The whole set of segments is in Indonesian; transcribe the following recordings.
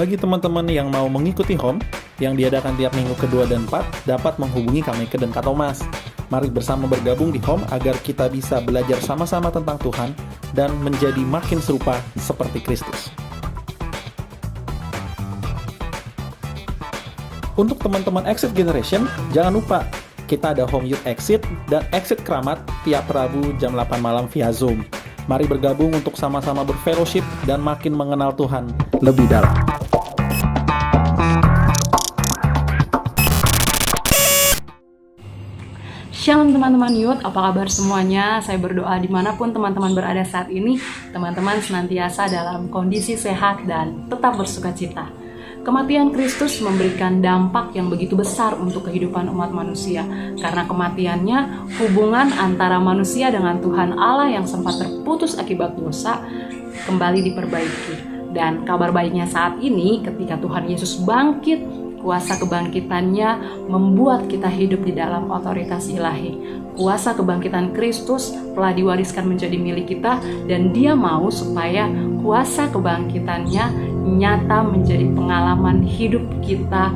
Bagi teman-teman yang mau mengikuti Home, yang diadakan tiap minggu kedua dan 4, dapat menghubungi kami ke dan Kak Thomas. Mari bersama bergabung di Home agar kita bisa belajar sama-sama tentang Tuhan dan menjadi makin serupa seperti Kristus. Untuk teman-teman Exit Generation, jangan lupa kita ada Home Youth Exit dan Exit Keramat tiap Rabu jam 8 malam via Zoom. Mari bergabung untuk sama-sama berfellowship dan makin mengenal Tuhan lebih dalam. Shalom teman-teman youth, apa kabar semuanya? Saya berdoa dimanapun teman-teman berada saat ini, teman-teman senantiasa dalam kondisi sehat dan tetap bersukacita. Kematian Kristus memberikan dampak yang begitu besar untuk kehidupan umat manusia. Karena kematiannya, hubungan antara manusia dengan Tuhan Allah yang sempat terputus akibat dosa kembali diperbaiki. Dan kabar baiknya saat ini, ketika Tuhan Yesus bangkit, kuasa kebangkitannya membuat kita hidup di dalam otoritas ilahi. Kuasa kebangkitan Kristus telah diwariskan menjadi milik kita, dan Dia mau supaya kuasa kebangkitannya nyata menjadi pengalaman hidup kita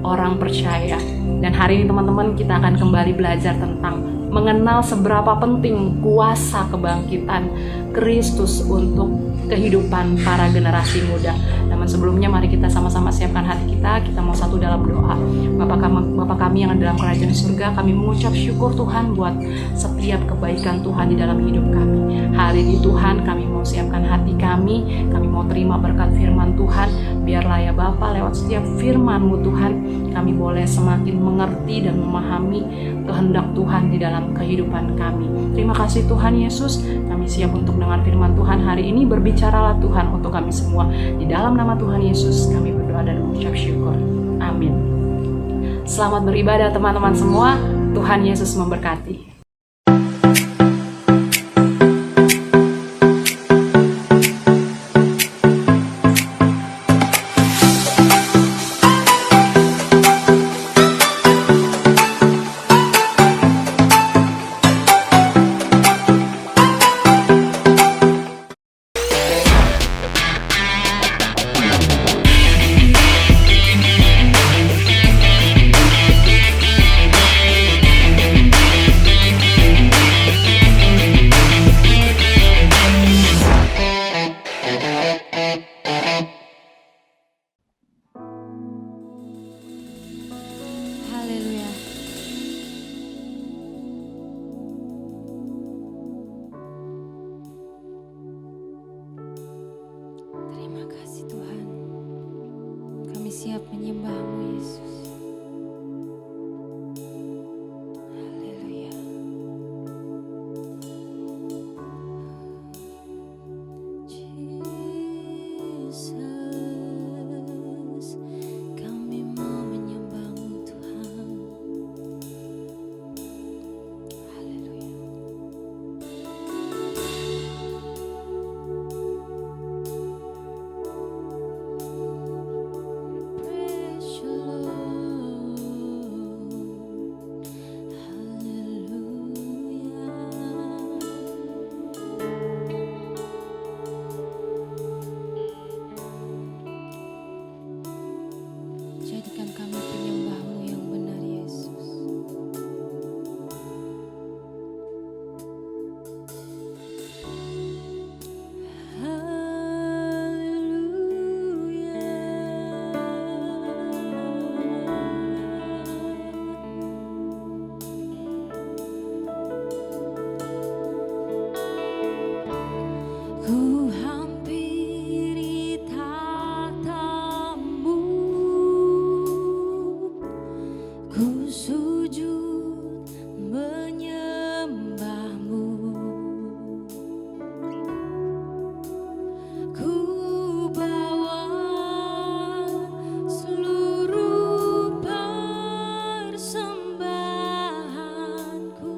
orang percaya. Dan hari ini teman-teman, kita akan kembali belajar tentang mengenal seberapa penting kuasa kebangkitan Kristus untuk kehidupan para generasi muda. Namun sebelumnya mari kita sama-sama siapkan hati kita mau satu dalam doa. Bapa kami yang ada dalam kerajaan surga, kami mengucap syukur Tuhan buat setiap kebaikan Tuhan di dalam hidup kami. Hari ini Tuhan, kami mau siapkan hati kami mau terima berkat firman Tuhan. Biarlah ya Bapa, lewat setiap firman-Mu Tuhan, kami boleh semakin mengerti dan memahami kehendak Tuhan di dalam kehidupan kami. Terima kasih Tuhan Yesus, kami siap untuk dengar firman Tuhan hari ini. Berbicaralah Tuhan untuk kami semua. Di dalam nama Tuhan Yesus kami berdoa dan mengucap syukur. Amin. Selamat beribadah teman-teman semua. Tuhan Yesus memberkati. Siap menyembah-Mu Yesus. Haleluya. Jesus, kami mau menyembah-Mu Tuhan. Haleluya. Jadikan kami penyembah-Mu yang benar, Yesus. Ku hampiri tatamu, ku sujud menyembah-Mu, ku bawa seluruh persembahanku.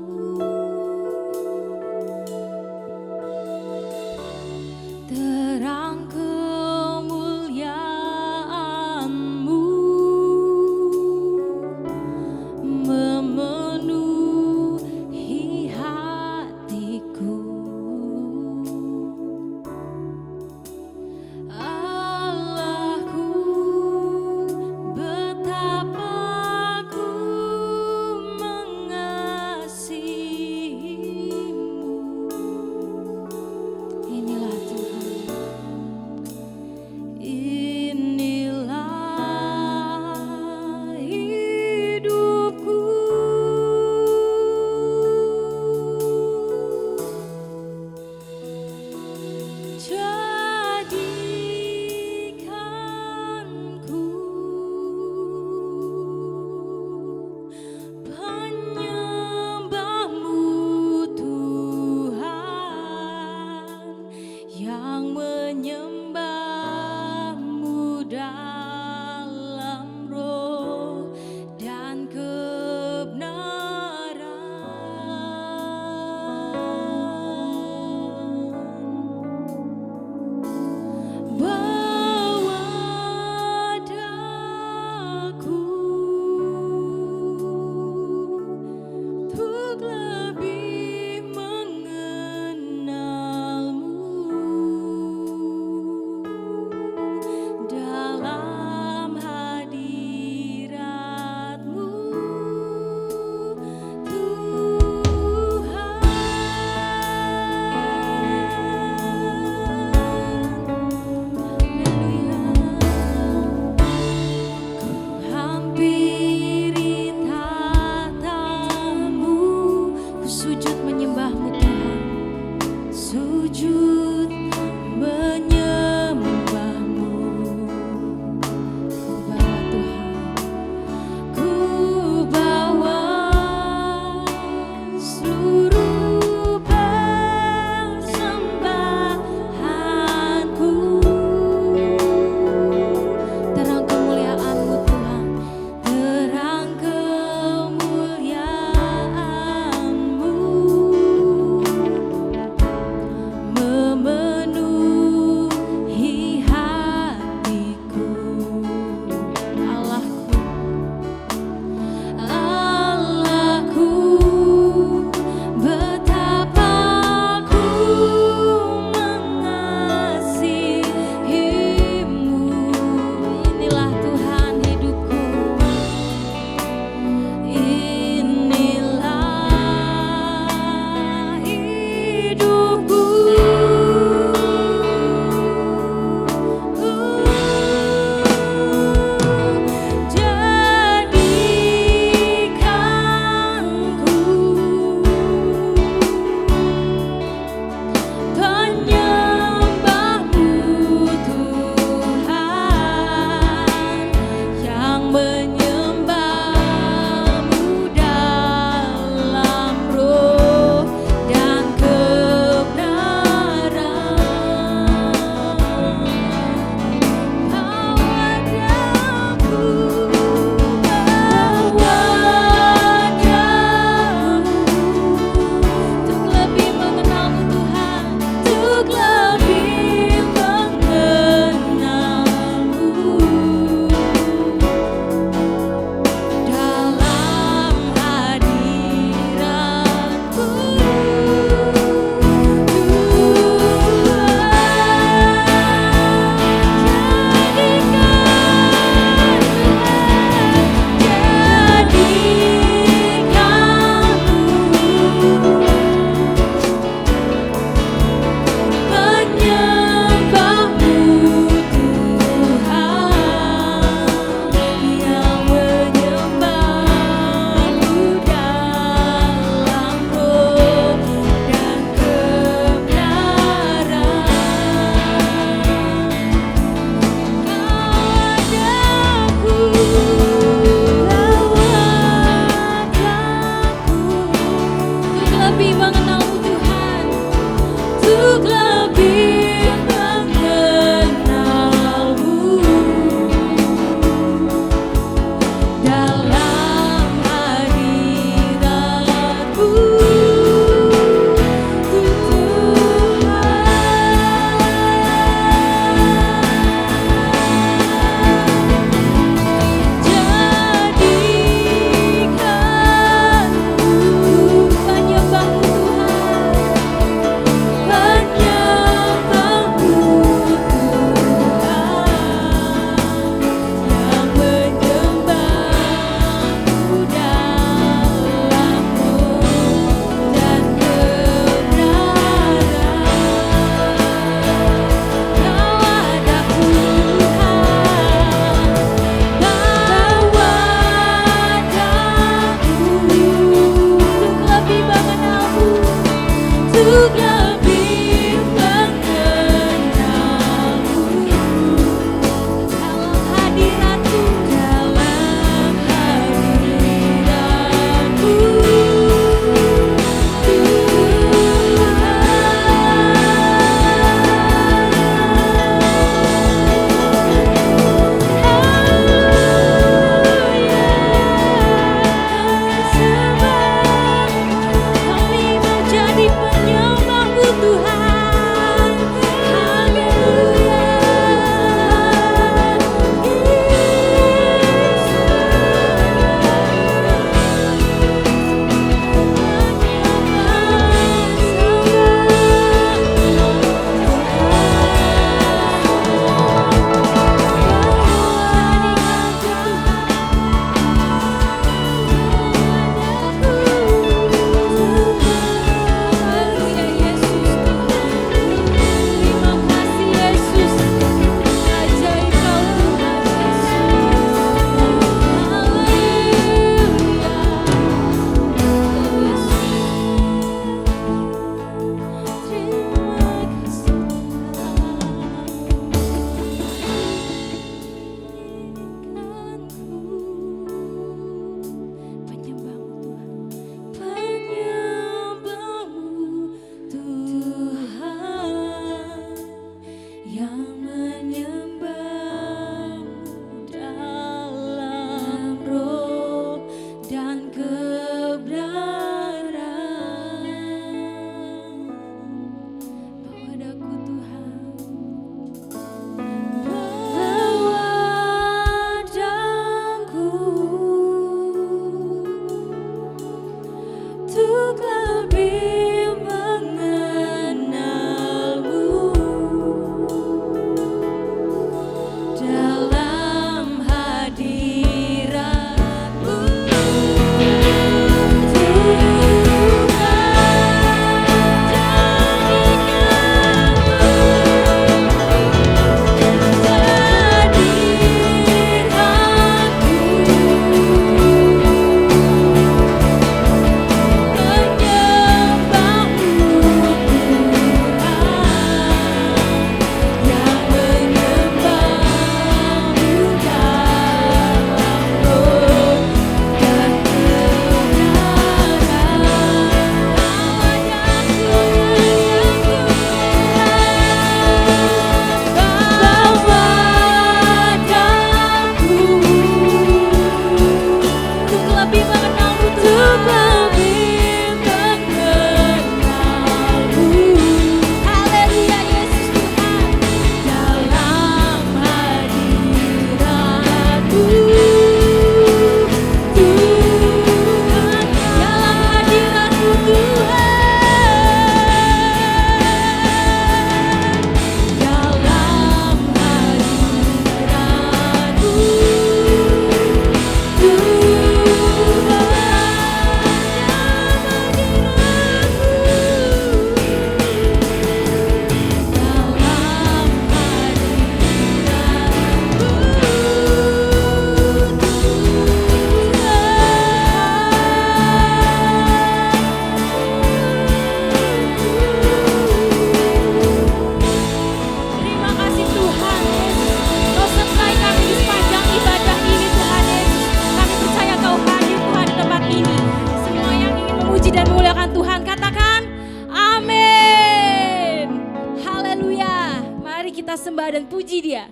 kita sembah dan puji Dia.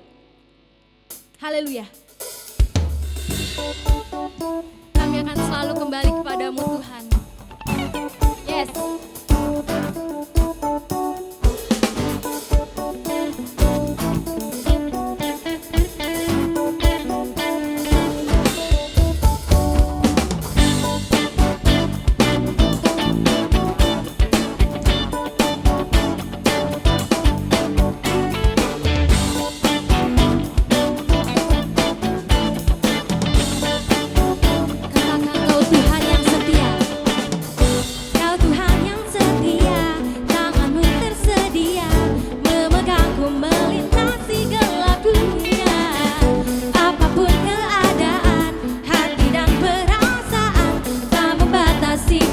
Haleluya. Kami akan selalu kembali kepadamu Tuhan. Yes.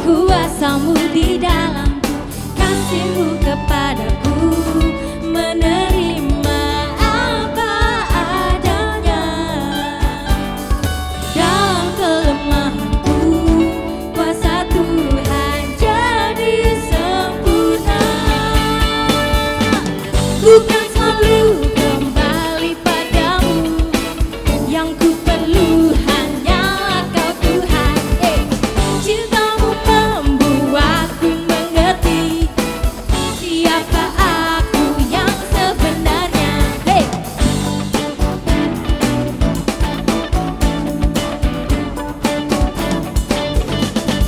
Kuasamu di dalamku, kasihmu kepadaku, menerima apa adanya. Dalam kelemahanku, kuasa Tuhan jadi sempurna. Ku kan selalu kembali padamu, yang ku perlu hanyalah Kau Tuhan. Cintamu membuatku mengerti siapa aku yang sebenarnya.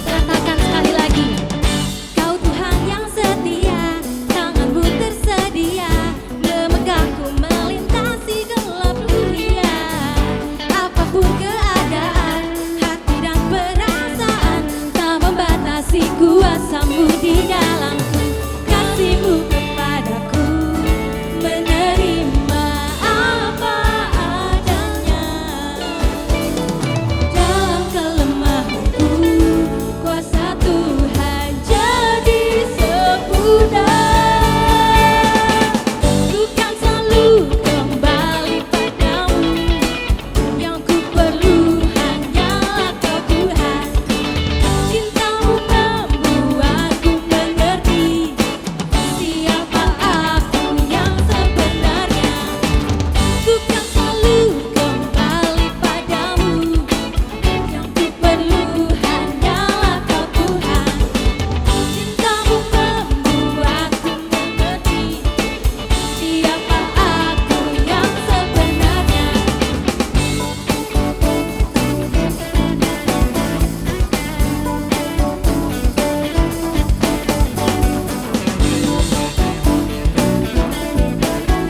Katakan sekali lagi. Kau Tuhan yang setia, tanganmu tersedia, memegangku melintasi gelap dunia. Apapun keadaan, hati dan perasaan, tak membatasi kuasamu di dalamku, kasihmu kepadaku, menerima apa adanya. Dalam kelemahanku, kuasa Tuhan jadi sempurna. Ku kan selalu kembali padamu, yang ku perlu hanyalah Kau Tuhan. Cintamu membuatku mengerti siapa aku yang sebenarnya. Ku kan selalu kembali padamu, yang ku perlu hanyalah Kau Tuhan. Cintamu membuatku mengerti siapa aku yang sebenarnya.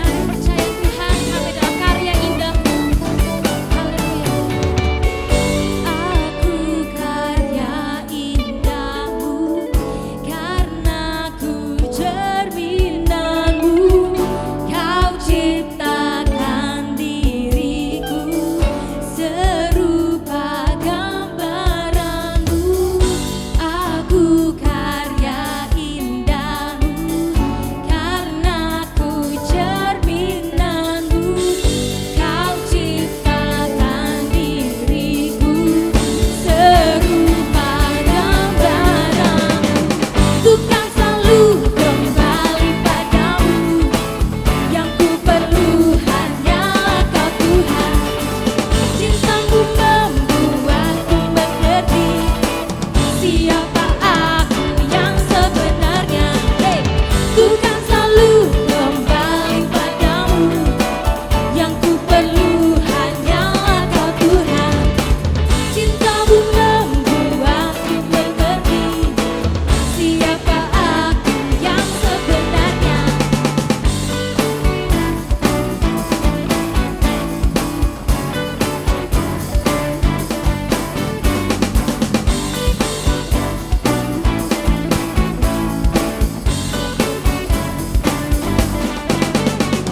Kami percaya Tuhan, kami adalah karya indah-Mu. Haleluya. Aku karya indah-Mu, karena ku cerminan-Mu. Kau ciptakan diriku serupa gambaran-Mu. Aku karya indah-Mu, karena ku cerminan-Mu. Kau ciptakan diriku serupa gambaran-Mu. Ku kan selalu kembali padamu, yang ku perlu hanyalah Kau Tuhan. Cintamu membuatku mengerti siapa aku yang sebenarnya. Ku kan selalu kembali padamu, yang ku perlu hanyalah Kau Tuhan. Cintamu membuatku mengerti siapa aku yang sebenarnya.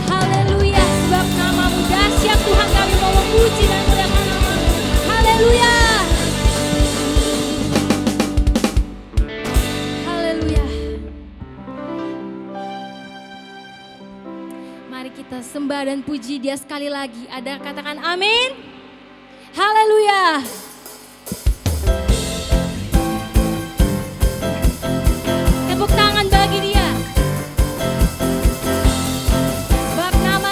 Haleluya, sebab nama-Mu dahsyat Tuhan, kami mau memuji dan memuliakan nama-Mu. Haleluya. Haleluya. Mari kita sembah dan puji Dia sekali lagi. Ada katakan amin. Haleluya. Tepuk tangan bagi Dia. Sebab nama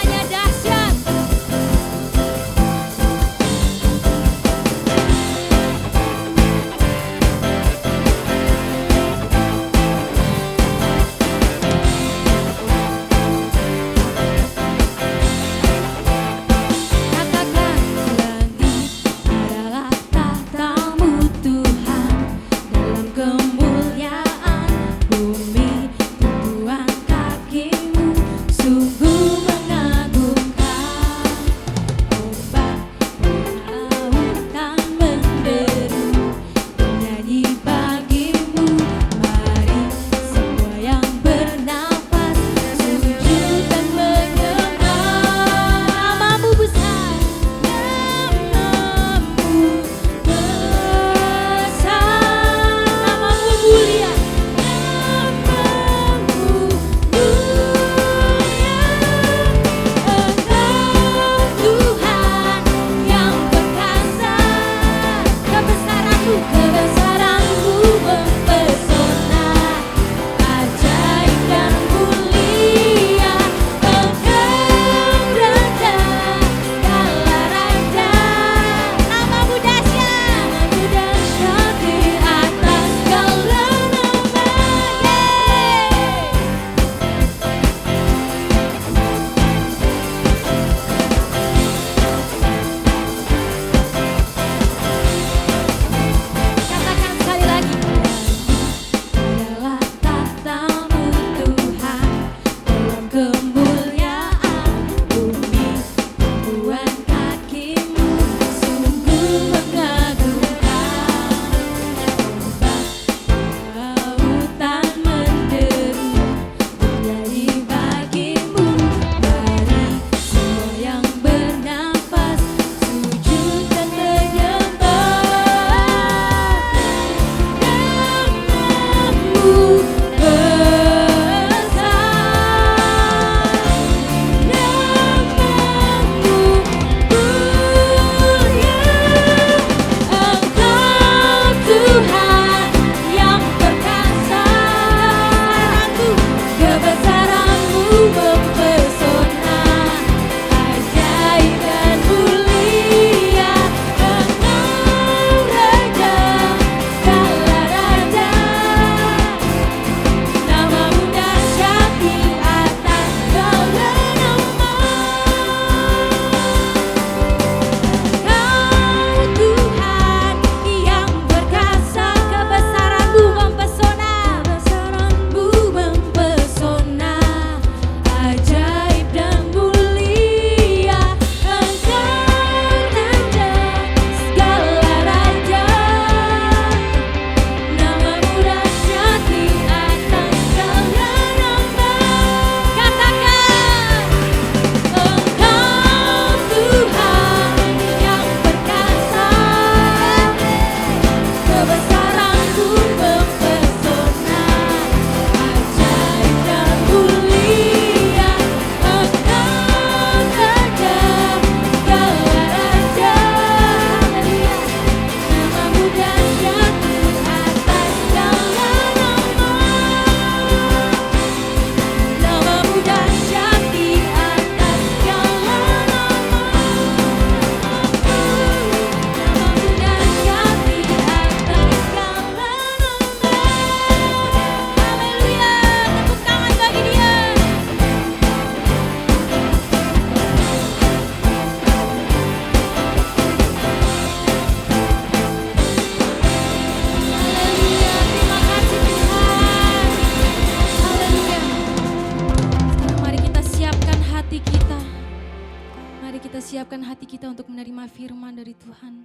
siapkan hati kita untuk menerima firman dari Tuhan.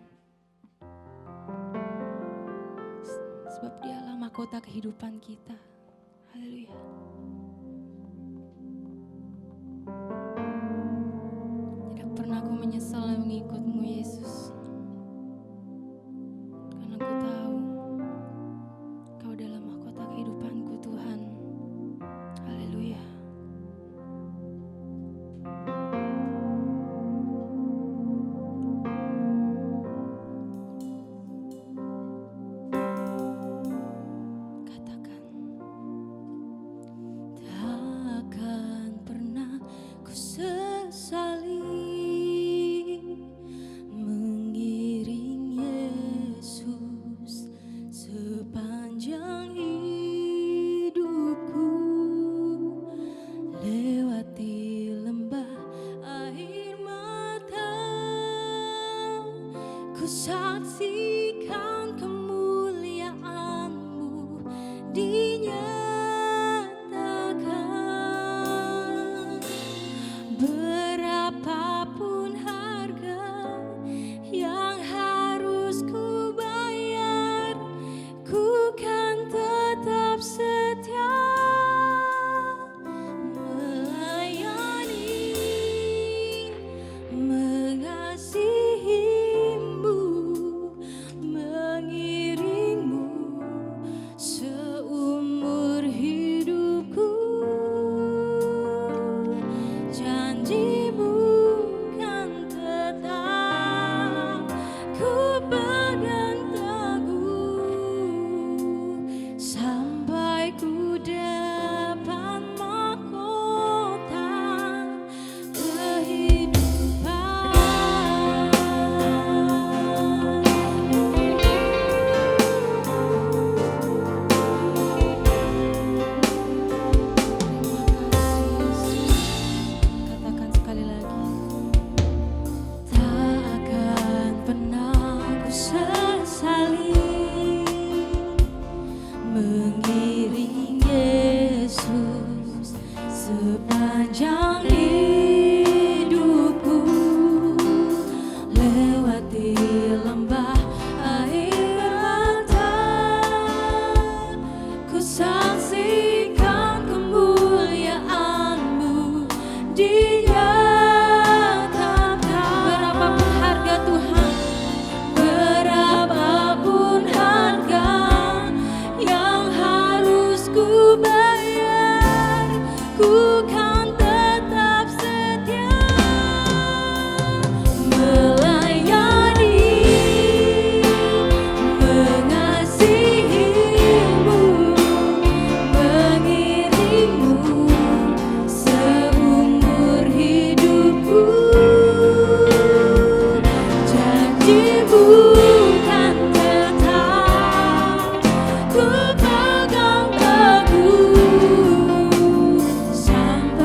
Sebab Dialah mahkota kehidupan kita. Haleluya. Tidak pernah aku menyesal mengikut-Mu Yesus. Karena aku tahu Kau adalah mahkota kehidupanku Tuhan. Haleluya. Katakan, takkan pernah ku sesali mengiring Yesus sepanjang hidupku, lewati lembah air mata, ku saksikan kemuliaan-Mu dinyatakan. Berapapun harga yang harus ku bayar, ku kan tetap setia melayani, mengasihi-Mu, mengiring-Mu seumur hidupku. Janji-Mu kan tetap ku pegang teguh sampai ku depan mahkota kehidupan. Katakan sekali lagi, tak akan pernah ku sesali mengiring Yesus sepanjang hidupku, lewati lembah air mata, ku saksikan kemuliaan-Mu dinyatakan. Berapapun harga Tuhan, berapapun harga yang harus ku bayar, ku kan tetap setia melayani, mengasihi-Mu, mengiring-Mu seumur hidupku. Janji-Mu kan tetap ku pegang teguh sampai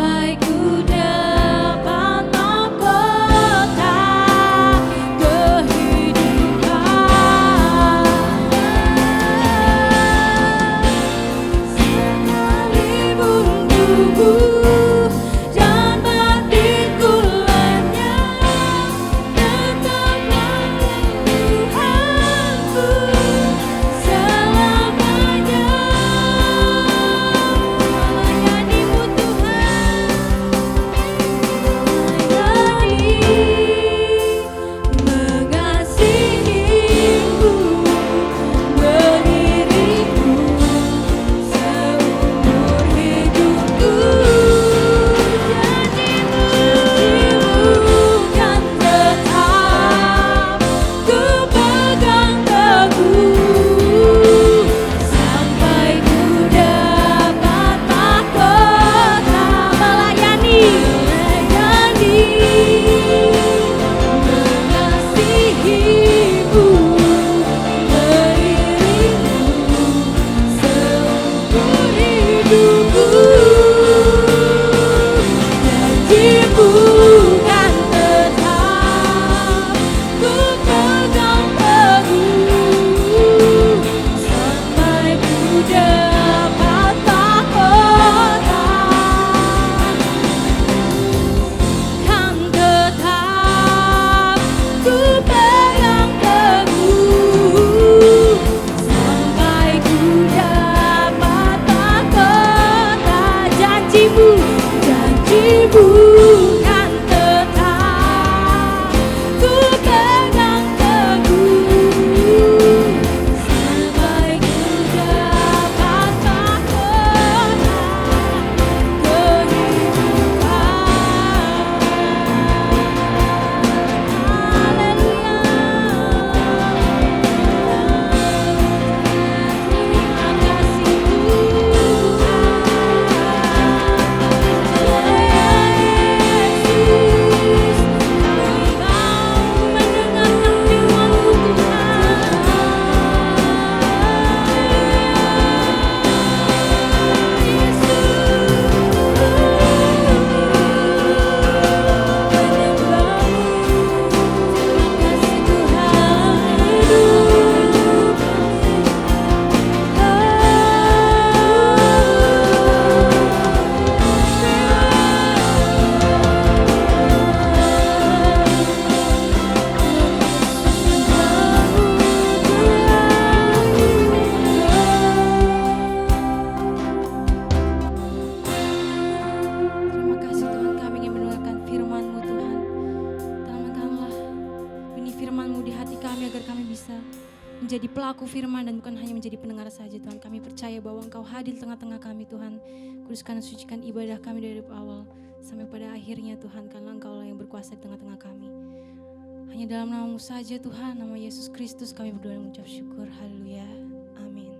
bukan tetap ku pegang teguh sampai ku dapat mahkota kehidupan. Haleluya. Terima kasih Tuhan, kami ingin mendengarkan firman-Mu Tuhan. Tanamkanlah benih firman-Mu di hati kami agar kami bisa menjadi pelaku firman dan bukan hanya menjadi pendengar saja Tuhan. Kami percaya bahwa Engkau hadir di tengah-tengah kami Tuhan. Kuduskan dan sucikan ibadah kami dari awal sampai pada akhirnya Tuhan, karena Engkau lah yang berkuasa di tengah-tengah kami. Hanya dalam nama-Mu saja Tuhan, nama Yesus Kristus kami berdoa dan mengucap syukur. Haleluya. Amin.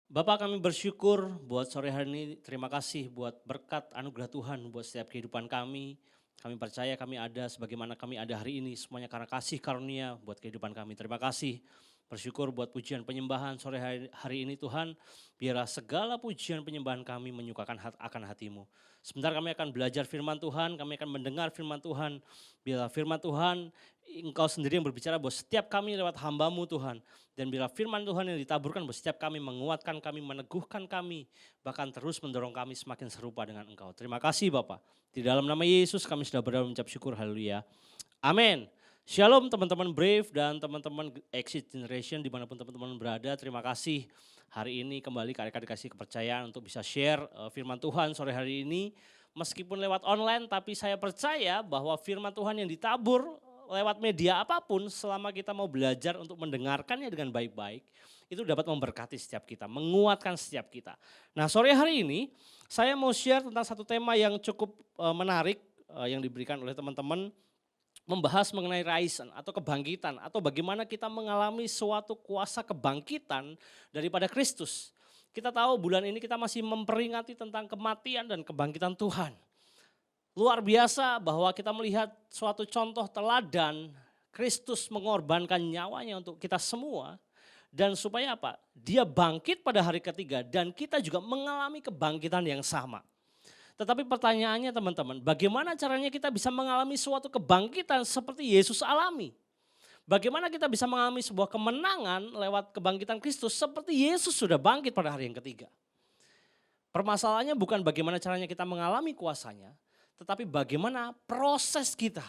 Bapak, kami bersyukur buat sore hari ini. Terima kasih buat berkat anugerah Tuhan buat setiap kehidupan kami. Kami percaya kami ada sebagaimana kami ada hari ini. Semuanya karena kasih karunia buat kehidupan kami. Terima kasih. Bersyukur buat pujian penyembahan sore hari ini Tuhan. Biarlah segala pujian penyembahan kami menyukakan akan hati-Mu. Sebentar kami akan belajar firman Tuhan. Kami akan mendengar firman Tuhan. Biarlah firman Tuhan, Engkau sendiri yang berbicara bahwa setiap kami lewat hamba-Mu Tuhan. Dan bila firman Tuhan yang ditaburkan bahwa setiap kami menguatkan kami, meneguhkan kami. Bahkan terus mendorong kami semakin serupa dengan Engkau. Terima kasih Bapak. Di dalam nama Yesus kami sudah berdoa mengucap syukur. Haleluya. Amin. Shalom teman-teman Brave dan teman-teman Exit Generation dimanapun teman-teman berada. Terima kasih hari ini kembali kami dikasih kepercayaan untuk bisa share firman Tuhan sore hari ini. Meskipun lewat online tapi saya percaya bahwa firman Tuhan yang ditabur lewat media apapun selama kita mau belajar untuk mendengarkannya dengan baik-baik. Itu dapat memberkati setiap kita, menguatkan setiap kita. Nah sore hari ini saya mau share tentang satu tema yang cukup menarik yang diberikan oleh teman-teman. Membahas mengenai raisan atau kebangkitan atau bagaimana kita mengalami suatu kuasa kebangkitan daripada Kristus. Kita tahu bulan ini kita masih memperingati tentang kematian dan kebangkitan Tuhan. Luar biasa bahwa kita melihat suatu contoh teladan Kristus mengorbankan nyawanya untuk kita semua. Dan supaya apa? Dia bangkit pada hari ketiga dan kita juga mengalami kebangkitan yang sama. Tetapi pertanyaannya teman-teman, bagaimana caranya kita bisa mengalami suatu kebangkitan seperti Yesus alami? Bagaimana kita bisa mengalami sebuah kemenangan lewat kebangkitan Kristus seperti Yesus sudah bangkit pada hari yang ketiga? Permasalahannya bukan bagaimana caranya kita mengalami kuasanya, tetapi bagaimana proses kita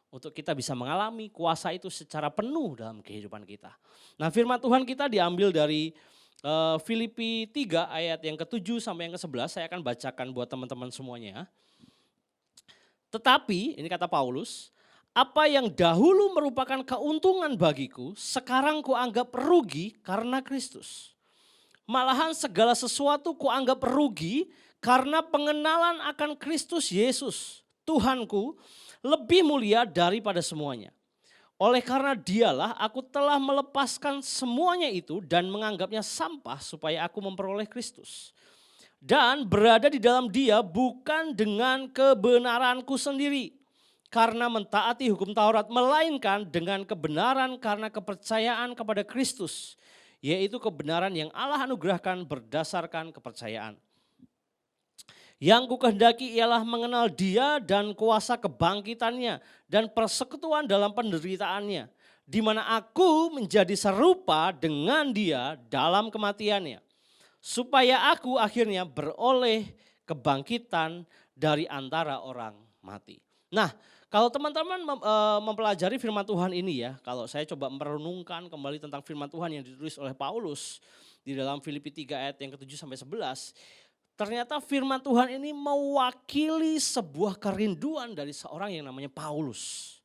untuk kita bisa mengalami kuasa itu secara penuh dalam kehidupan kita. Nah firman Tuhan kita diambil dari Filipi 3 ayat yang ke-7 sampai yang ke-11 saya akan bacakan buat teman-teman semuanya. Tetapi, ini kata Paulus, apa yang dahulu merupakan keuntungan bagiku, sekarang kuanggap rugi karena Kristus. Malahan segala sesuatu kuanggap rugi karena pengenalan akan Kristus Yesus, Tuhanku, lebih mulia daripada semuanya. Oleh karena dialah aku telah melepaskan semuanya itu dan menganggapnya sampah supaya aku memperoleh Kristus. Dan berada di dalam dia bukan dengan kebenaranku sendiri karena mentaati hukum Taurat, melainkan dengan kebenaran karena kepercayaan kepada Kristus. Yaitu kebenaran yang Allah anugerahkan berdasarkan kepercayaan. Yang kukehendaki ialah mengenal dia dan kuasa kebangkitannya dan persekutuan dalam penderitaannya. Di mana aku menjadi serupa dengan dia dalam kematiannya. Supaya aku akhirnya beroleh kebangkitan dari antara orang mati. Nah Kalau teman-teman mempelajari firman Tuhan ini ya, kalau saya coba merenungkan kembali tentang firman Tuhan yang ditulis oleh Paulus di dalam Filipi 3 ayat yang ke-7 sampai 11, ternyata firman Tuhan ini mewakili sebuah kerinduan dari seorang yang namanya Paulus.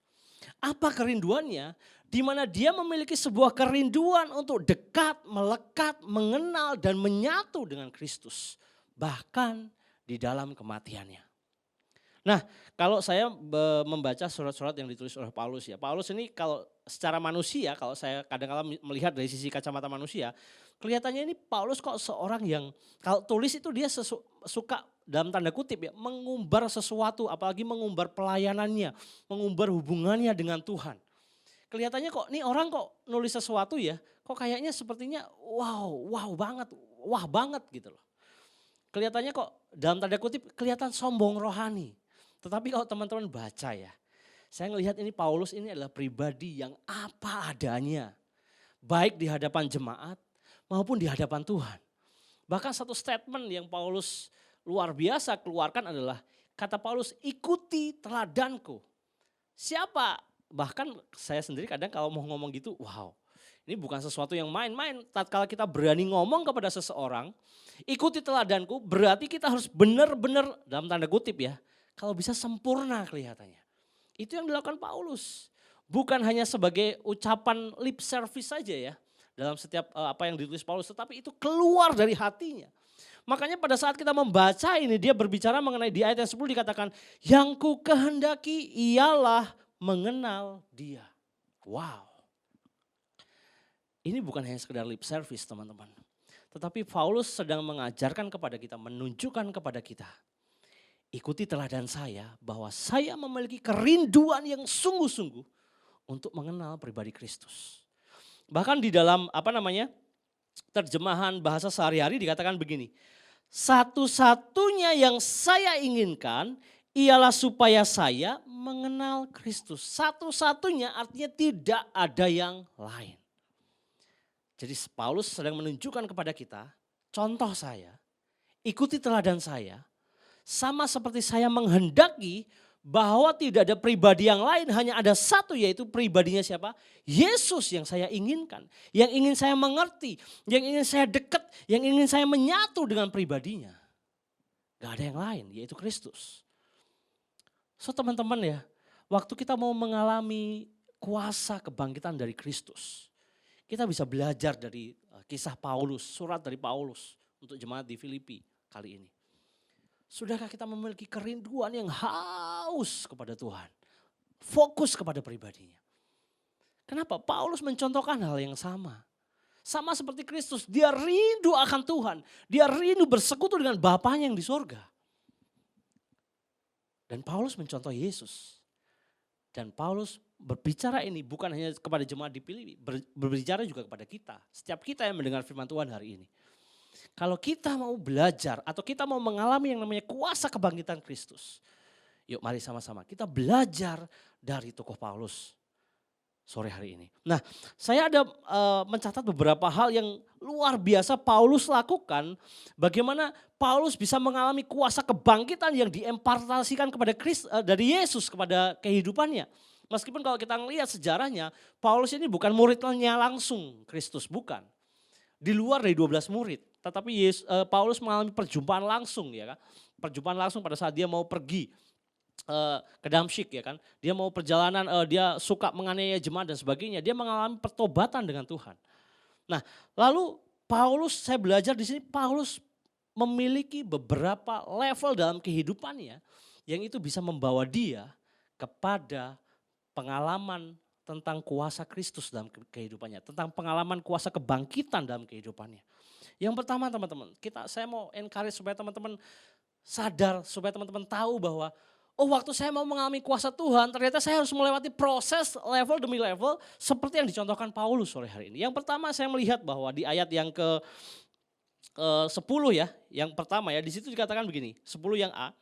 Apa kerinduannya? Di mana dia memiliki sebuah kerinduan untuk dekat, melekat, mengenal dan menyatu dengan Kristus. Bahkan di dalam kematiannya. Nah, kalau saya membaca surat-surat yang ditulis oleh Paulus ya. Paulus ini kalau secara manusia, kalau saya kadang-kadang melihat dari sisi kacamata manusia, kelihatannya ini Paulus kok seorang yang kalau tulis itu dia suka dalam tanda kutip ya, mengumbar sesuatu, apalagi mengumbar pelayanannya, mengumbar hubungannya dengan Tuhan. Kelihatannya kok nih orang kok nulis sesuatu ya, kok kayaknya sepertinya wow banget, wah banget gitu loh. Kelihatannya kok dalam tanda kutip kelihatan sombong rohani. Tetapi kalau teman-teman baca ya, saya melihat ini Paulus ini adalah pribadi yang apa adanya. Baik di hadapan jemaat maupun di hadapan Tuhan. Bahkan satu statement yang Paulus luar biasa keluarkan adalah, kata Paulus, ikuti teladanku. Siapa? Bahkan saya sendiri kadang kalau mau ngomong gitu, wow. Ini bukan sesuatu yang main-main. Tatkala kita berani ngomong kepada seseorang, ikuti teladanku, berarti kita harus benar-benar dalam tanda kutip ya, kalau bisa sempurna kelihatannya. Itu yang dilakukan Paulus. Bukan hanya sebagai ucapan lip service saja ya, dalam setiap apa yang ditulis Paulus, tetapi itu keluar dari hatinya. Makanya pada saat kita membaca ini, dia berbicara mengenai di ayat yang 10 dikatakan, yang ku kehendaki ialah mengenal dia. Wow. Ini bukan hanya sekedar lip service teman-teman. Tetapi Paulus sedang mengajarkan kepada kita, menunjukkan kepada kita, ikuti teladan saya bahwa saya memiliki kerinduan yang sungguh-sungguh untuk mengenal pribadi Kristus. Bahkan di dalam terjemahan bahasa sehari-hari dikatakan begini, satu-satunya yang saya inginkan ialah supaya saya mengenal Kristus. Satu-satunya artinya tidak ada yang lain. Jadi Paulus sedang menunjukkan kepada kita, contoh saya, ikuti teladan saya, sama seperti saya menghendaki bahwa tidak ada pribadi yang lain, hanya ada satu, yaitu pribadinya siapa? Yesus yang saya inginkan, yang ingin saya mengerti, yang ingin saya dekat, yang ingin saya menyatu dengan pribadinya. Gak ada yang lain, yaitu Kristus. So teman-teman ya, waktu kita mau mengalami kuasa kebangkitan dari Kristus, kita bisa belajar dari kisah Paulus, surat dari Paulus untuk jemaat di Filipi kali ini. Sudahkah kita memiliki kerinduan yang haus kepada Tuhan? Fokus kepada pribadinya. Kenapa? Paulus mencontohkan hal yang sama. Sama seperti Kristus, dia rindu akan Tuhan. Dia rindu bersekutu dengan Bapanya yang di sorga. Dan Paulus mencontoh Yesus. Dan Paulus berbicara ini bukan hanya kepada jemaat di Filipi, berbicara juga kepada kita. Setiap kita yang mendengar firman Tuhan hari ini. Kalau kita mau belajar atau kita mau mengalami yang namanya kuasa kebangkitan Kristus. Yuk mari sama-sama kita belajar dari tokoh Paulus sore hari ini. Nah, saya ada mencatat beberapa hal yang luar biasa Paulus lakukan. Bagaimana Paulus bisa mengalami kuasa kebangkitan yang diimpartasikan kepada dari Yesus kepada kehidupannya. Meskipun kalau kita melihat sejarahnya, Paulus ini bukan muridnya langsung Kristus, bukan. Di luar dari 12 murid. Tetapi Paulus mengalami perjumpaan langsung ya kan. Perjumpaan langsung pada saat dia mau pergi ke Damsyik ya kan. Dia mau perjalanan, dia suka menganiaya jemaat dan sebagainya. Dia mengalami pertobatan dengan Tuhan. Nah lalu Paulus, saya belajar di sini Paulus memiliki beberapa level dalam kehidupannya. Yang itu bisa membawa dia kepada pengalaman tentang kuasa Kristus dalam kehidupannya. Tentang pengalaman kuasa kebangkitan dalam kehidupannya. Yang pertama teman-teman, saya mau encourage supaya teman-teman sadar, supaya teman-teman tahu bahwa waktu saya mau mengalami kuasa Tuhan, ternyata saya harus melewati proses level demi level seperti yang dicontohkan Paulus sore hari ini. Yang pertama saya melihat bahwa di ayat yang ke-10 ya, yang pertama ya, di situ dikatakan begini, 10 yang A.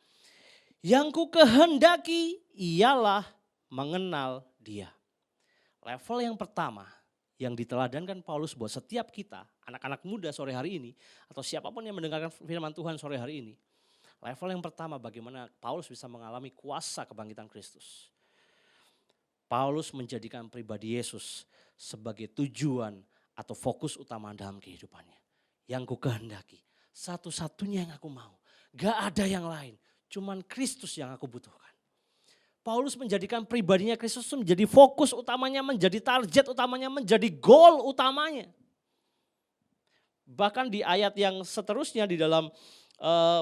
Yang ku kehendaki ialah mengenal dia. Level yang pertama yang diteladankan Paulus buat setiap kita, anak-anak muda sore hari ini, atau siapapun yang mendengarkan firman Tuhan sore hari ini. Level yang pertama bagaimana Paulus bisa mengalami kuasa kebangkitan Kristus. Paulus menjadikan pribadi Yesus sebagai tujuan atau fokus utama dalam kehidupannya. Yang ku kehendaki, satu-satunya yang aku mau. Gak ada yang lain, cuman Kristus yang aku butuhkan. Paulus menjadikan pribadinya Kristus menjadi fokus utamanya, menjadi target utamanya, menjadi goal utamanya. Bahkan di ayat yang seterusnya di dalam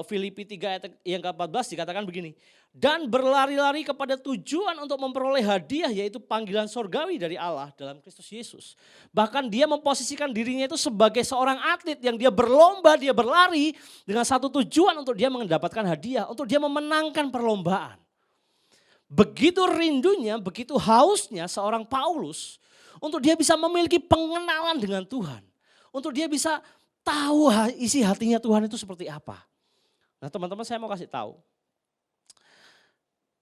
Filipi 3 ayat yang ke-14 dikatakan begini. Dan berlari-lari kepada tujuan untuk memperoleh hadiah yaitu panggilan sorgawi dari Allah dalam Kristus Yesus. Bahkan dia memposisikan dirinya itu sebagai seorang atlet yang dia berlomba, dia berlari dengan satu tujuan untuk dia mendapatkan hadiah, untuk dia memenangkan perlombaan. Begitu rindunya, begitu hausnya seorang Paulus untuk dia bisa memiliki pengenalan dengan Tuhan. Untuk dia bisa tahu isi hatinya Tuhan itu seperti apa. Nah teman-teman, saya mau kasih tahu.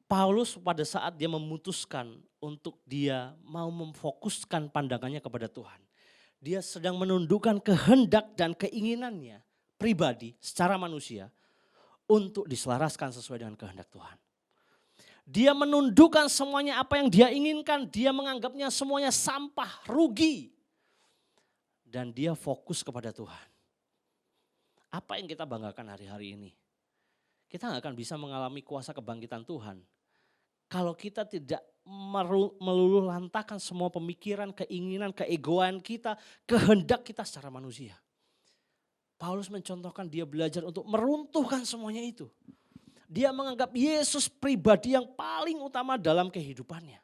Paulus pada saat dia memutuskan untuk dia mau memfokuskan pandangannya kepada Tuhan. Dia sedang menundukkan kehendak dan keinginannya pribadi secara manusia untuk diselaraskan sesuai dengan kehendak Tuhan. Dia menundukkan semuanya apa yang dia inginkan, dia menganggapnya semuanya sampah, rugi. Dan dia fokus kepada Tuhan. Apa yang kita banggakan hari-hari ini? Kita gak akan bisa mengalami kuasa kebangkitan Tuhan kalau kita tidak meluluh lantakan semua pemikiran, keinginan, keegoan kita, kehendak kita secara manusia. Paulus mencontohkan dia belajar untuk meruntuhkan semuanya itu. Dia menganggap Yesus pribadi yang paling utama dalam kehidupannya.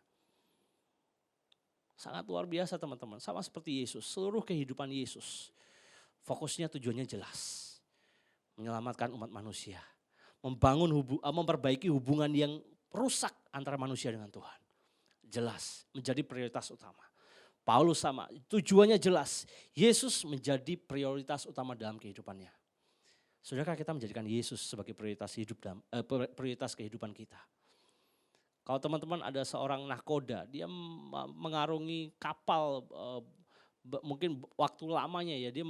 Sangat luar biasa teman-teman, sama seperti Yesus, seluruh kehidupan Yesus. Fokusnya tujuannya jelas, menyelamatkan umat manusia. Memperbaiki hubungan yang rusak antara manusia dengan Tuhan. Jelas, menjadi prioritas utama. Paulus sama, tujuannya jelas. Yesus menjadi prioritas utama dalam kehidupannya. Sudahkah kita menjadikan Yesus sebagai prioritas prioritas kehidupan kita? Kalau teman-teman ada seorang nahkoda, dia mengarungi kapal, mungkin waktu lamanya ya, dia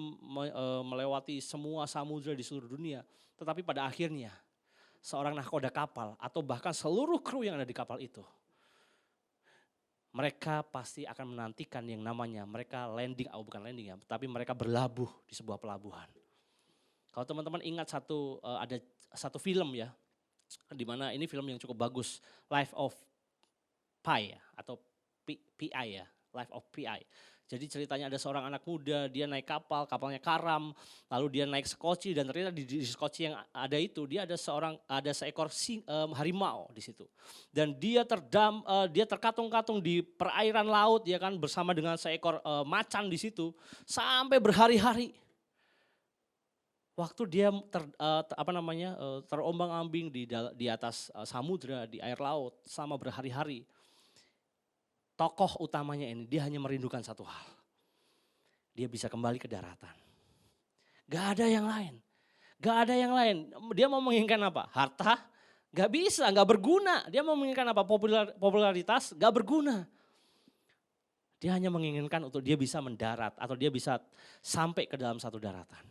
melewati semua samudra di seluruh dunia. Tetapi pada akhirnya seorang nahkoda kapal atau bahkan seluruh kru yang ada di kapal itu, mereka pasti akan menantikan yang namanya mereka landing, bukan landing ya, tapi mereka berlabuh di sebuah pelabuhan. Kalau teman-teman ingat ada satu film ya, di mana ini film yang cukup bagus, Life of Pi ya, atau PI ya, Life of PI. Jadi ceritanya ada seorang anak muda, dia naik kapal, kapalnya karam, lalu dia naik sekoci dan ternyata di sekoci yang ada itu dia ada seekor harimau di situ. Dan dia terkatung-katung di perairan laut ya kan, bersama dengan seekor macan di situ sampai berhari-hari. Waktu dia terombang-ambing di atas samudra, di air laut sama berhari-hari. Tokoh utamanya ini, dia hanya merindukan satu hal. Dia bisa kembali ke daratan. Gak ada yang lain. Gak ada yang lain. Dia mau menginginkan apa? Harta? Gak bisa, gak berguna. Dia mau menginginkan apa? Popularitas? Gak berguna. Dia hanya menginginkan untuk dia bisa mendarat atau dia bisa sampai ke dalam satu daratan.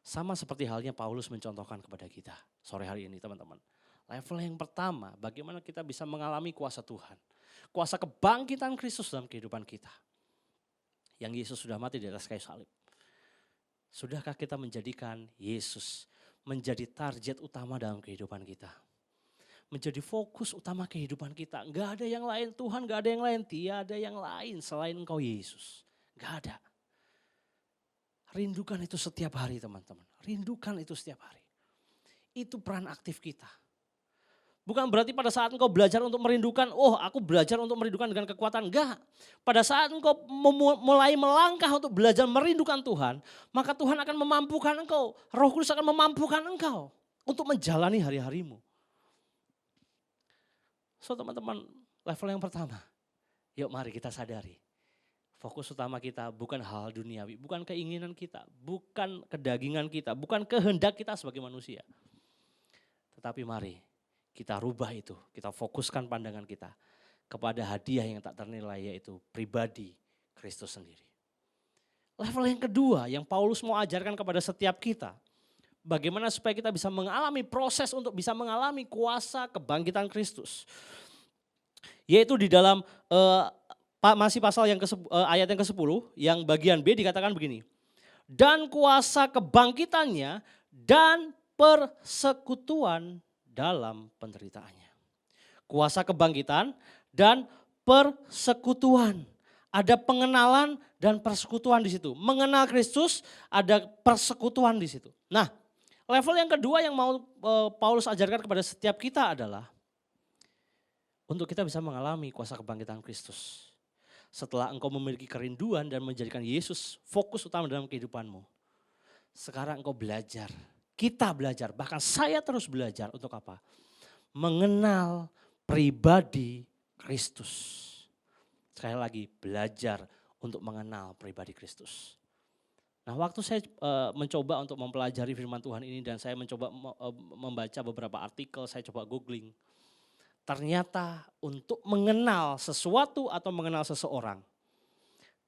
Sama seperti halnya Paulus mencontohkan kepada kita sore hari ini teman-teman. Level yang pertama, bagaimana kita bisa mengalami kuasa Tuhan. Kuasa kebangkitan Kristus dalam kehidupan kita. Yang Yesus sudah mati di atas kayu salib. Sudahkah kita menjadikan Yesus menjadi target utama dalam kehidupan kita? Menjadi fokus utama kehidupan kita. Enggak ada yang lain, Tuhan enggak ada yang lain. Tiada yang lain selain Engkau Yesus. Enggak ada. Rindukan itu setiap hari teman-teman. Rindukan itu setiap hari. Itu peran aktif kita. Bukan berarti pada saat engkau belajar untuk merindukan, aku belajar untuk merindukan dengan kekuatan. Enggak. Pada saat engkau mulai melangkah untuk belajar merindukan Tuhan, maka Tuhan akan memampukan engkau. Roh Kudus akan memampukan engkau untuk menjalani hari-harimu. So teman-teman, level yang pertama, yuk mari kita sadari. Fokus utama kita bukan hal duniawi, bukan keinginan kita, bukan kedagingan kita, bukan kehendak kita sebagai manusia. Tetapi mari kita rubah itu, kita fokuskan pandangan kita kepada hadiah yang tak ternilai yaitu pribadi Kristus sendiri. Level yang kedua yang Paulus mau ajarkan kepada setiap kita. Bagaimana supaya kita bisa mengalami proses untuk bisa mengalami kuasa kebangkitan Kristus. Yaitu di dalam masih pasal yang ayat yang ke-10 yang bagian B dikatakan begini. Dan kuasa kebangkitannya dan persekutuan dalam penderitaannya. Kuasa kebangkitan dan persekutuan. Ada pengenalan dan persekutuan di situ. Mengenal Kristus, ada persekutuan di situ. Nah, level yang kedua yang mau Paulus ajarkan kepada setiap kita adalah untuk kita bisa mengalami kuasa kebangkitan Kristus. Setelah engkau memiliki kerinduan dan menjadikan Yesus fokus utama dalam kehidupanmu. Sekarang engkau belajar, kita belajar, bahkan saya terus belajar untuk apa? Mengenal pribadi Kristus. Sekali lagi belajar untuk mengenal pribadi Kristus. Nah, waktu saya mencoba untuk mempelajari firman Tuhan ini dan saya mencoba membaca beberapa artikel, saya coba googling. Ternyata untuk mengenal sesuatu atau mengenal seseorang,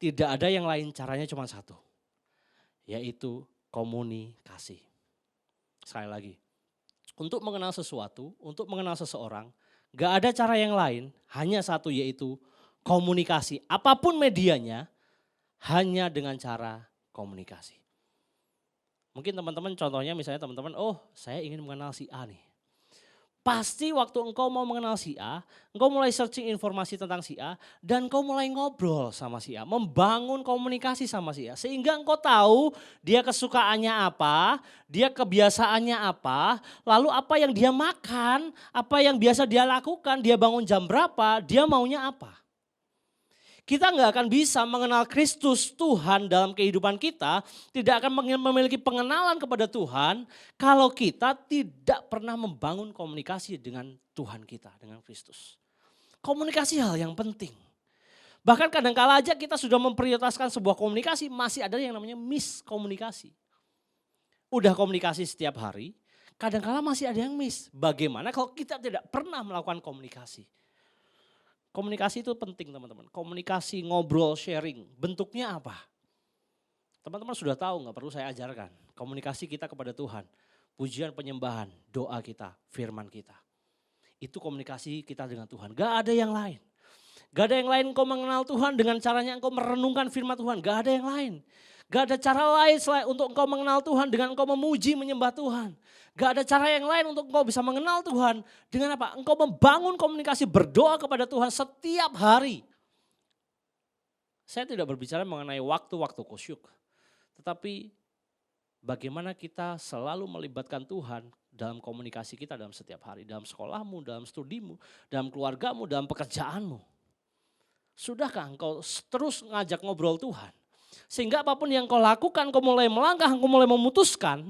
tidak ada yang lain, caranya cuma satu, yaitu komunikasi. Sekali lagi, untuk mengenal sesuatu, untuk mengenal seseorang, gak ada cara yang lain, hanya satu, yaitu komunikasi. Apapun medianya, hanya dengan cara komunikasi. Mungkin teman-teman contohnya misalnya teman-teman, oh saya ingin mengenal si A nih. Pasti waktu engkau mau mengenal si A, engkau mulai searching informasi tentang si A, dan engkau mulai ngobrol sama si A, membangun komunikasi sama si A. Sehingga engkau tahu dia kesukaannya apa, dia kebiasaannya apa, lalu apa yang dia makan, apa yang biasa dia lakukan, dia bangun jam berapa, dia maunya apa. Kita nggak akan bisa mengenal Kristus Tuhan dalam kehidupan kita, tidak akan memiliki pengenalan kepada Tuhan kalau kita tidak pernah membangun komunikasi dengan Tuhan kita, dengan Kristus. Komunikasi hal yang penting. Bahkan kadang-kala aja kita sudah memprioritaskan sebuah komunikasi, masih ada yang namanya miskomunikasi. Udah komunikasi setiap hari, kadang-kala masih ada yang miss. Bagaimana kalau kita tidak pernah melakukan komunikasi? Komunikasi itu penting teman-teman. Komunikasi, ngobrol, sharing. Bentuknya apa? Teman-teman sudah tahu, nggak perlu saya ajarkan. Komunikasi kita kepada Tuhan. Pujian, penyembahan, doa kita, firman kita. Itu komunikasi kita dengan Tuhan. Gak ada yang lain. Gak ada yang lain engkau mengenal Tuhan dengan caranya engkau merenungkan firman Tuhan. Gak ada yang lain. Gak ada cara lain selain untuk engkau mengenal Tuhan dengan engkau memuji, menyembah Tuhan. Gak ada cara yang lain untuk engkau bisa mengenal Tuhan. Dengan apa? Engkau membangun komunikasi berdoa kepada Tuhan setiap hari. Saya tidak berbicara mengenai waktu-waktu kusyuk. Tetapi bagaimana kita selalu melibatkan Tuhan dalam komunikasi kita dalam setiap hari. Dalam sekolahmu, dalam studimu, dalam keluargamu, dalam pekerjaanmu. Sudahkah engkau terus ngajak ngobrol Tuhan? Sehingga apapun yang kau lakukan, kau mulai melangkah, kau mulai memutuskan.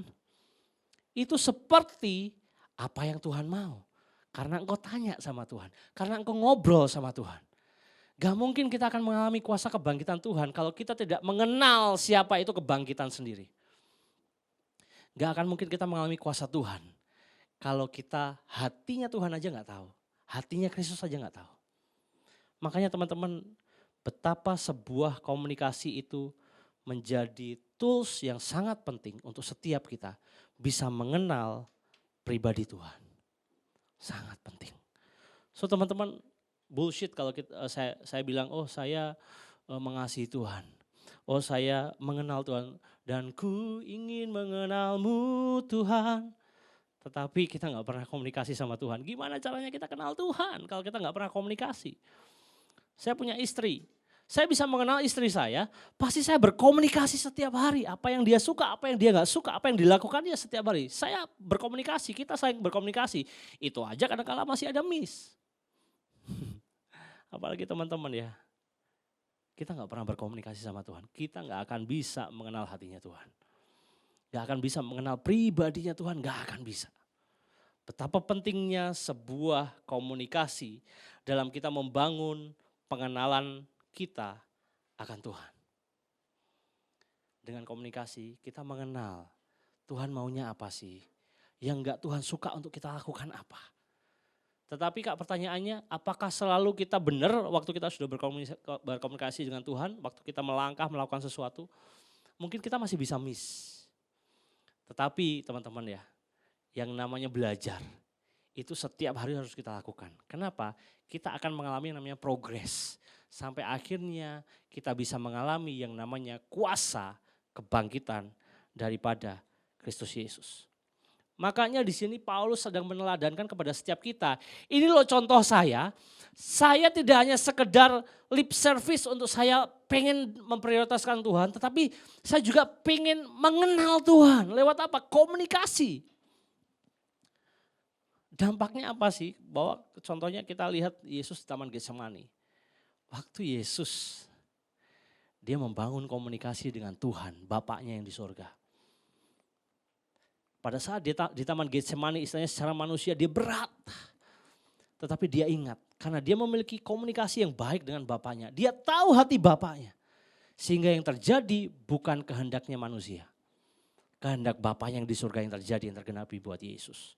Itu seperti apa yang Tuhan mau. Karena engkau tanya sama Tuhan. Karena engkau ngobrol sama Tuhan. Gak mungkin kita akan mengalami kuasa kebangkitan Tuhan kalau kita tidak mengenal siapa itu kebangkitan sendiri. Gak akan mungkin kita mengalami kuasa Tuhan kalau kita hatinya Tuhan aja gak tahu. Hatinya Kristus aja gak tahu. Makanya teman-teman, betapa sebuah komunikasi itu menjadi tools yang sangat penting untuk setiap kita bisa mengenal pribadi Tuhan. Sangat penting. So teman-teman, bullshit kalau saya bilang, oh saya mengasihi Tuhan. Oh saya mengenal Tuhan dan ku ingin mengenalmu Tuhan. Tetapi kita gak pernah komunikasi sama Tuhan. Gimana caranya kita kenal Tuhan kalau kita gak pernah komunikasi? Saya punya istri. Saya bisa mengenal istri saya, pasti saya berkomunikasi setiap hari. Apa yang dia suka, apa yang dia gak suka, apa yang dilakukannya setiap hari. Saya berkomunikasi, kita saling berkomunikasi. Itu aja kadang-kala masih ada miss. Apalagi teman-teman ya. Kita gak pernah berkomunikasi sama Tuhan. Kita gak akan bisa mengenal hatinya Tuhan. Gak akan bisa mengenal pribadinya Tuhan, gak akan bisa. Betapa pentingnya sebuah komunikasi dalam kita membangun pengenalan kita akan Tuhan. Dengan komunikasi kita mengenal Tuhan maunya apa sih. Yang enggak Tuhan suka untuk kita lakukan apa. Tetapi Kak pertanyaannya, apakah selalu kita benar waktu kita sudah berkomunikasi dengan Tuhan, waktu kita melangkah melakukan sesuatu, mungkin kita masih bisa miss. Tetapi teman-teman ya, yang namanya belajar, Itu setiap hari harus kita lakukan. Kenapa? Kita akan mengalami yang namanya progres. Sampai akhirnya kita bisa mengalami yang namanya kuasa kebangkitan daripada Kristus Yesus. Makanya di sini Paulus sedang meneladankan kepada setiap kita. Ini loh contoh saya tidak hanya sekedar lip service untuk saya pengen memprioritaskan Tuhan, tetapi saya juga pengen mengenal Tuhan. Lewat apa? Komunikasi. Dampaknya apa sih? Bahwa contohnya kita lihat Yesus di Taman Getsemani. Waktu Yesus, dia membangun komunikasi dengan Tuhan, Bapaknya yang di surga. Pada saat dia di Taman Getsemani istilahnya secara manusia dia berat. Tetapi dia ingat karena dia memiliki komunikasi yang baik dengan Bapaknya. Dia tahu hati Bapaknya. Sehingga yang terjadi bukan kehendaknya manusia. Kehendak Bapaknya yang di surga yang terjadi, yang tergenapi buat Yesus.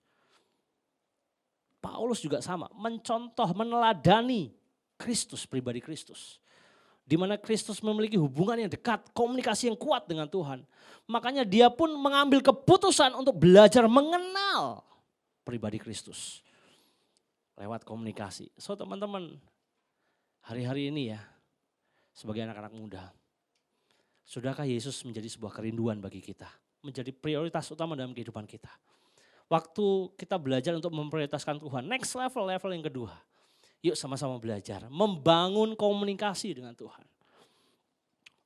Paulus juga sama, mencontoh, meneladani Kristus, pribadi Kristus. Di mana Kristus memiliki hubungan yang dekat, komunikasi yang kuat dengan Tuhan. Makanya dia pun mengambil keputusan untuk belajar mengenal pribadi Kristus. Lewat komunikasi. So teman-teman, hari-hari ini ya, sebagai anak-anak muda, sudahkah Yesus menjadi sebuah kerinduan bagi kita? Menjadi prioritas utama dalam kehidupan kita. Waktu kita belajar untuk memprioritaskan Tuhan, next level yang kedua. Yuk sama-sama belajar, membangun komunikasi dengan Tuhan.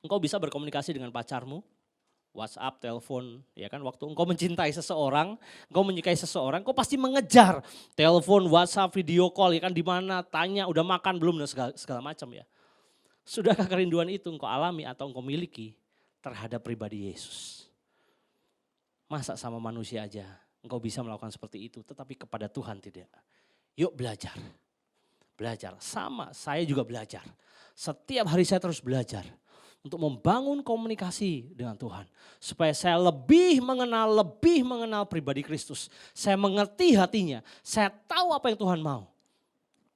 Engkau bisa berkomunikasi dengan pacarmu, WhatsApp, telepon, ya kan. Waktu engkau mencintai seseorang, engkau menyukai seseorang, engkau pasti mengejar telepon, WhatsApp, video call, ya kan, di mana, tanya udah makan belum dan segala macam ya. Sudahkah kerinduan itu engkau alami atau engkau miliki terhadap pribadi Yesus? Masa sama manusia aja engkau bisa melakukan seperti itu, tetapi kepada Tuhan tidak. Yuk belajar. Belajar, sama saya juga belajar. Setiap hari saya terus belajar untuk membangun komunikasi dengan Tuhan. Supaya saya lebih mengenal pribadi Kristus. Saya mengerti hatinya, saya tahu apa yang Tuhan mau.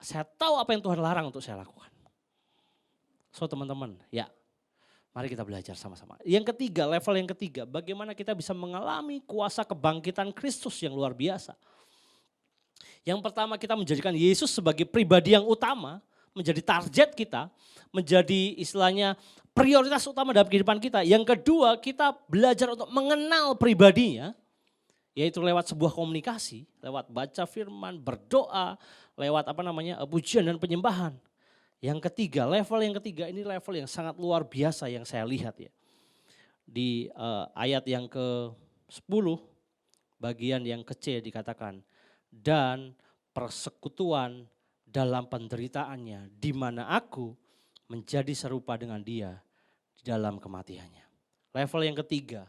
Saya tahu apa yang Tuhan larang untuk saya lakukan. So teman-teman, ya mari kita belajar sama-sama. Yang ketiga, level yang ketiga, bagaimana kita bisa mengalami kuasa kebangkitan Kristus yang luar biasa. Yang pertama kita menjadikan Yesus sebagai pribadi yang utama, menjadi target kita, menjadi istilahnya prioritas utama dalam kehidupan kita. Yang kedua kita belajar untuk mengenal pribadinya, yaitu lewat sebuah komunikasi, lewat baca firman, berdoa, lewat pujian dan penyembahan. Yang ketiga, level yang ketiga ini level yang sangat luar biasa yang saya lihat ya. Di ayat yang ke-10, bagian yang ke-C dikatakan, dan persekutuan dalam penderitaannya, di mana aku menjadi serupa dengan dia di dalam kematiannya. Level yang ketiga,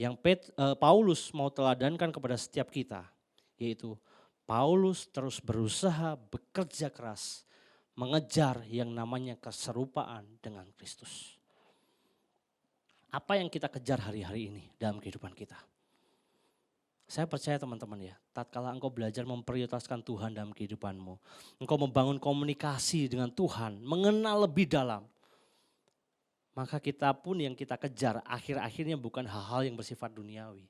yang Paulus mau teladankan kepada setiap kita, yaitu Paulus terus berusaha bekerja keras, mengejar yang namanya keserupaan dengan Kristus. Apa yang kita kejar hari-hari ini dalam kehidupan kita? Saya percaya teman-teman ya, tatkala engkau belajar memprioritaskan Tuhan dalam kehidupanmu, engkau membangun komunikasi dengan Tuhan, mengenal lebih dalam, maka kita pun yang kita kejar akhir-akhirnya bukan hal-hal yang bersifat duniawi.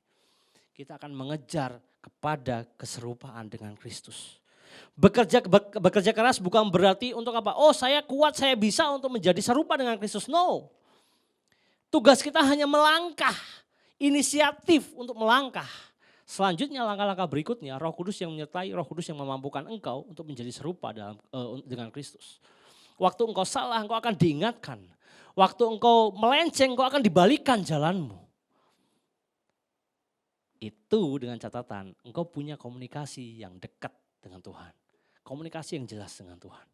Kita akan mengejar kepada keserupaan dengan Kristus. Bekerja keras bukan berarti untuk apa? Oh saya kuat, saya bisa untuk menjadi serupa dengan Kristus. No. Tugas kita hanya melangkah, inisiatif untuk melangkah. Selanjutnya langkah-langkah berikutnya, Roh Kudus yang menyertai, Roh Kudus yang memampukan engkau untuk menjadi serupa dengan Kristus. Waktu engkau salah, engkau akan diingatkan. Waktu engkau melenceng, engkau akan dibalikan jalanmu. Itu dengan catatan, engkau punya komunikasi yang dekat dengan Tuhan. Komunikasi yang jelas dengan Tuhan.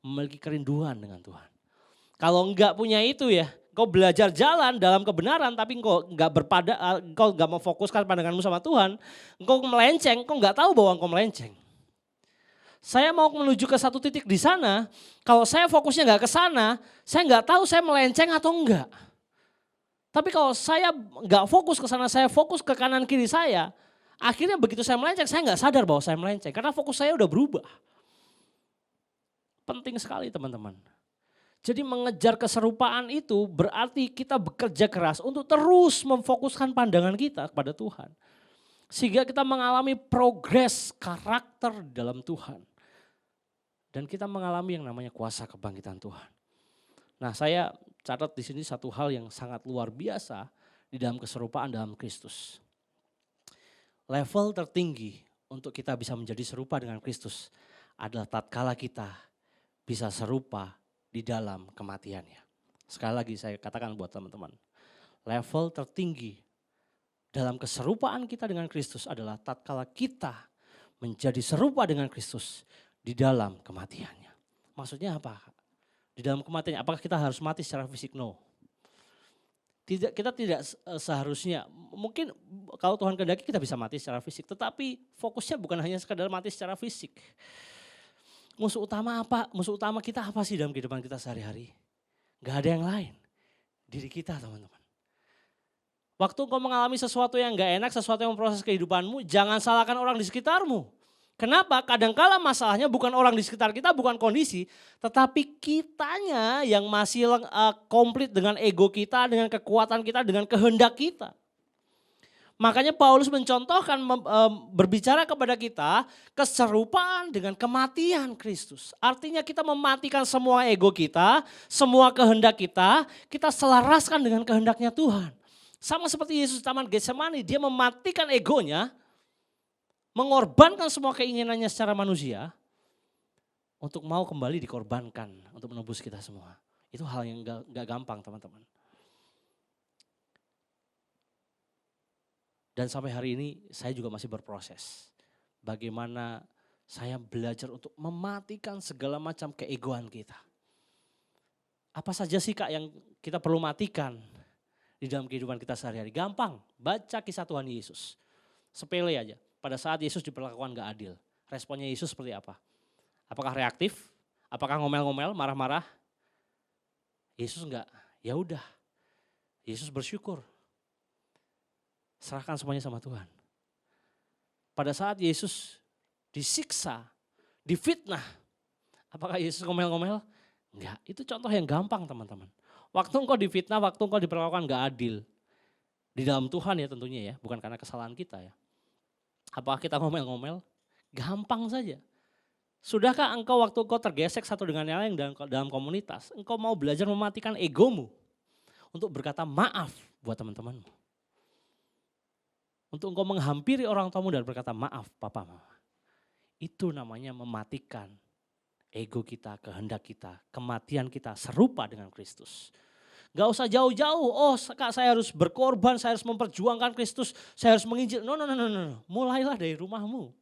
Memiliki kerinduan dengan Tuhan. Kalau enggak punya itu ya, engkau belajar jalan dalam kebenaran tapi engkau enggak memfokuskan pandanganmu sama Tuhan, engkau melenceng, engkau enggak tahu bahwa engkau melenceng. Saya mau menuju ke satu titik di sana, kalau saya fokusnya enggak ke sana, saya enggak tahu saya melenceng atau enggak. Tapi kalau saya enggak fokus ke sana, saya fokus ke kanan kiri saya, akhirnya begitu saya melenceng, saya enggak sadar bahwa saya melenceng karena fokus saya udah berubah. Penting sekali teman-teman. Jadi mengejar keserupaan itu berarti kita bekerja keras untuk terus memfokuskan pandangan kita kepada Tuhan. Sehingga kita mengalami progres karakter dalam Tuhan. Dan kita mengalami yang namanya kuasa kebangkitan Tuhan. Nah, saya catat di sini satu hal yang sangat luar biasa di dalam keserupaan dalam Kristus. Level tertinggi untuk kita bisa menjadi serupa dengan Kristus adalah tatkala kita bisa serupa di dalam kematiannya. Sekali lagi saya katakan buat teman-teman, level tertinggi dalam keserupaan kita dengan Kristus adalah tatkala kita menjadi serupa dengan Kristus di dalam kematiannya. Maksudnya apa? Di dalam kematiannya, apakah kita harus mati secara fisik? No. Tidak, kita tidak seharusnya, mungkin kalau Tuhan kehendaki kita bisa mati secara fisik, tetapi fokusnya bukan hanya sekadar mati secara fisik. Musuh utama apa? Musuh utama kita apa sih dalam kehidupan kita sehari-hari? Gak ada yang lain, diri kita teman-teman. Waktu engkau mengalami sesuatu yang gak enak, sesuatu yang memproses kehidupanmu, jangan salahkan orang di sekitarmu. Kenapa? Kadangkala masalahnya bukan orang di sekitar kita, bukan kondisi, tetapi kitanya yang masih komplit dengan ego kita, dengan kekuatan kita, dengan kehendak kita. Makanya Paulus mencontohkan berbicara kepada kita keserupaan dengan kematian Kristus. Artinya kita mematikan semua ego kita, semua kehendak kita selaraskan dengan kehendaknya Tuhan. Sama seperti Yesus di Taman Getsemani, dia mematikan egonya, mengorbankan semua keinginannya secara manusia untuk mau kembali dikorbankan untuk menebus kita semua. Itu hal yang gak gampang teman-teman. Dan sampai hari ini saya juga masih berproses. Bagaimana saya belajar untuk mematikan segala macam keegoan kita. Apa saja sih Kak yang kita perlu matikan di dalam kehidupan kita sehari-hari? Gampang, baca kisah Tuhan Yesus. Sepele aja. Pada saat Yesus diperlakukan gak adil, responnya Yesus seperti apa? Apakah reaktif? Apakah ngomel-ngomel, marah-marah? Yesus enggak, ya udah. Yesus bersyukur. Serahkan semuanya sama Tuhan. Pada saat Yesus disiksa, difitnah, apakah Yesus ngomel-ngomel? Enggak, itu contoh yang gampang teman-teman. Waktu engkau difitnah, waktu engkau diperlakukan gak adil. Di dalam Tuhan ya tentunya ya, bukan karena kesalahan kita ya. Apakah kita ngomel-ngomel? Gampang saja. Sudahkah engkau waktu engkau tergesek satu dengan yang lain dalam komunitas, engkau mau belajar mematikan egomu untuk berkata maaf buat teman-temanmu. Untuk engkau menghampiri orang tuamu dan berkata maaf papa mama. Itu namanya mematikan ego kita, kehendak kita, kematian kita serupa dengan Kristus. Gak usah jauh-jauh, oh Kak saya harus berkorban, saya harus memperjuangkan Kristus, saya harus menginjil. No. Mulailah dari rumahmu.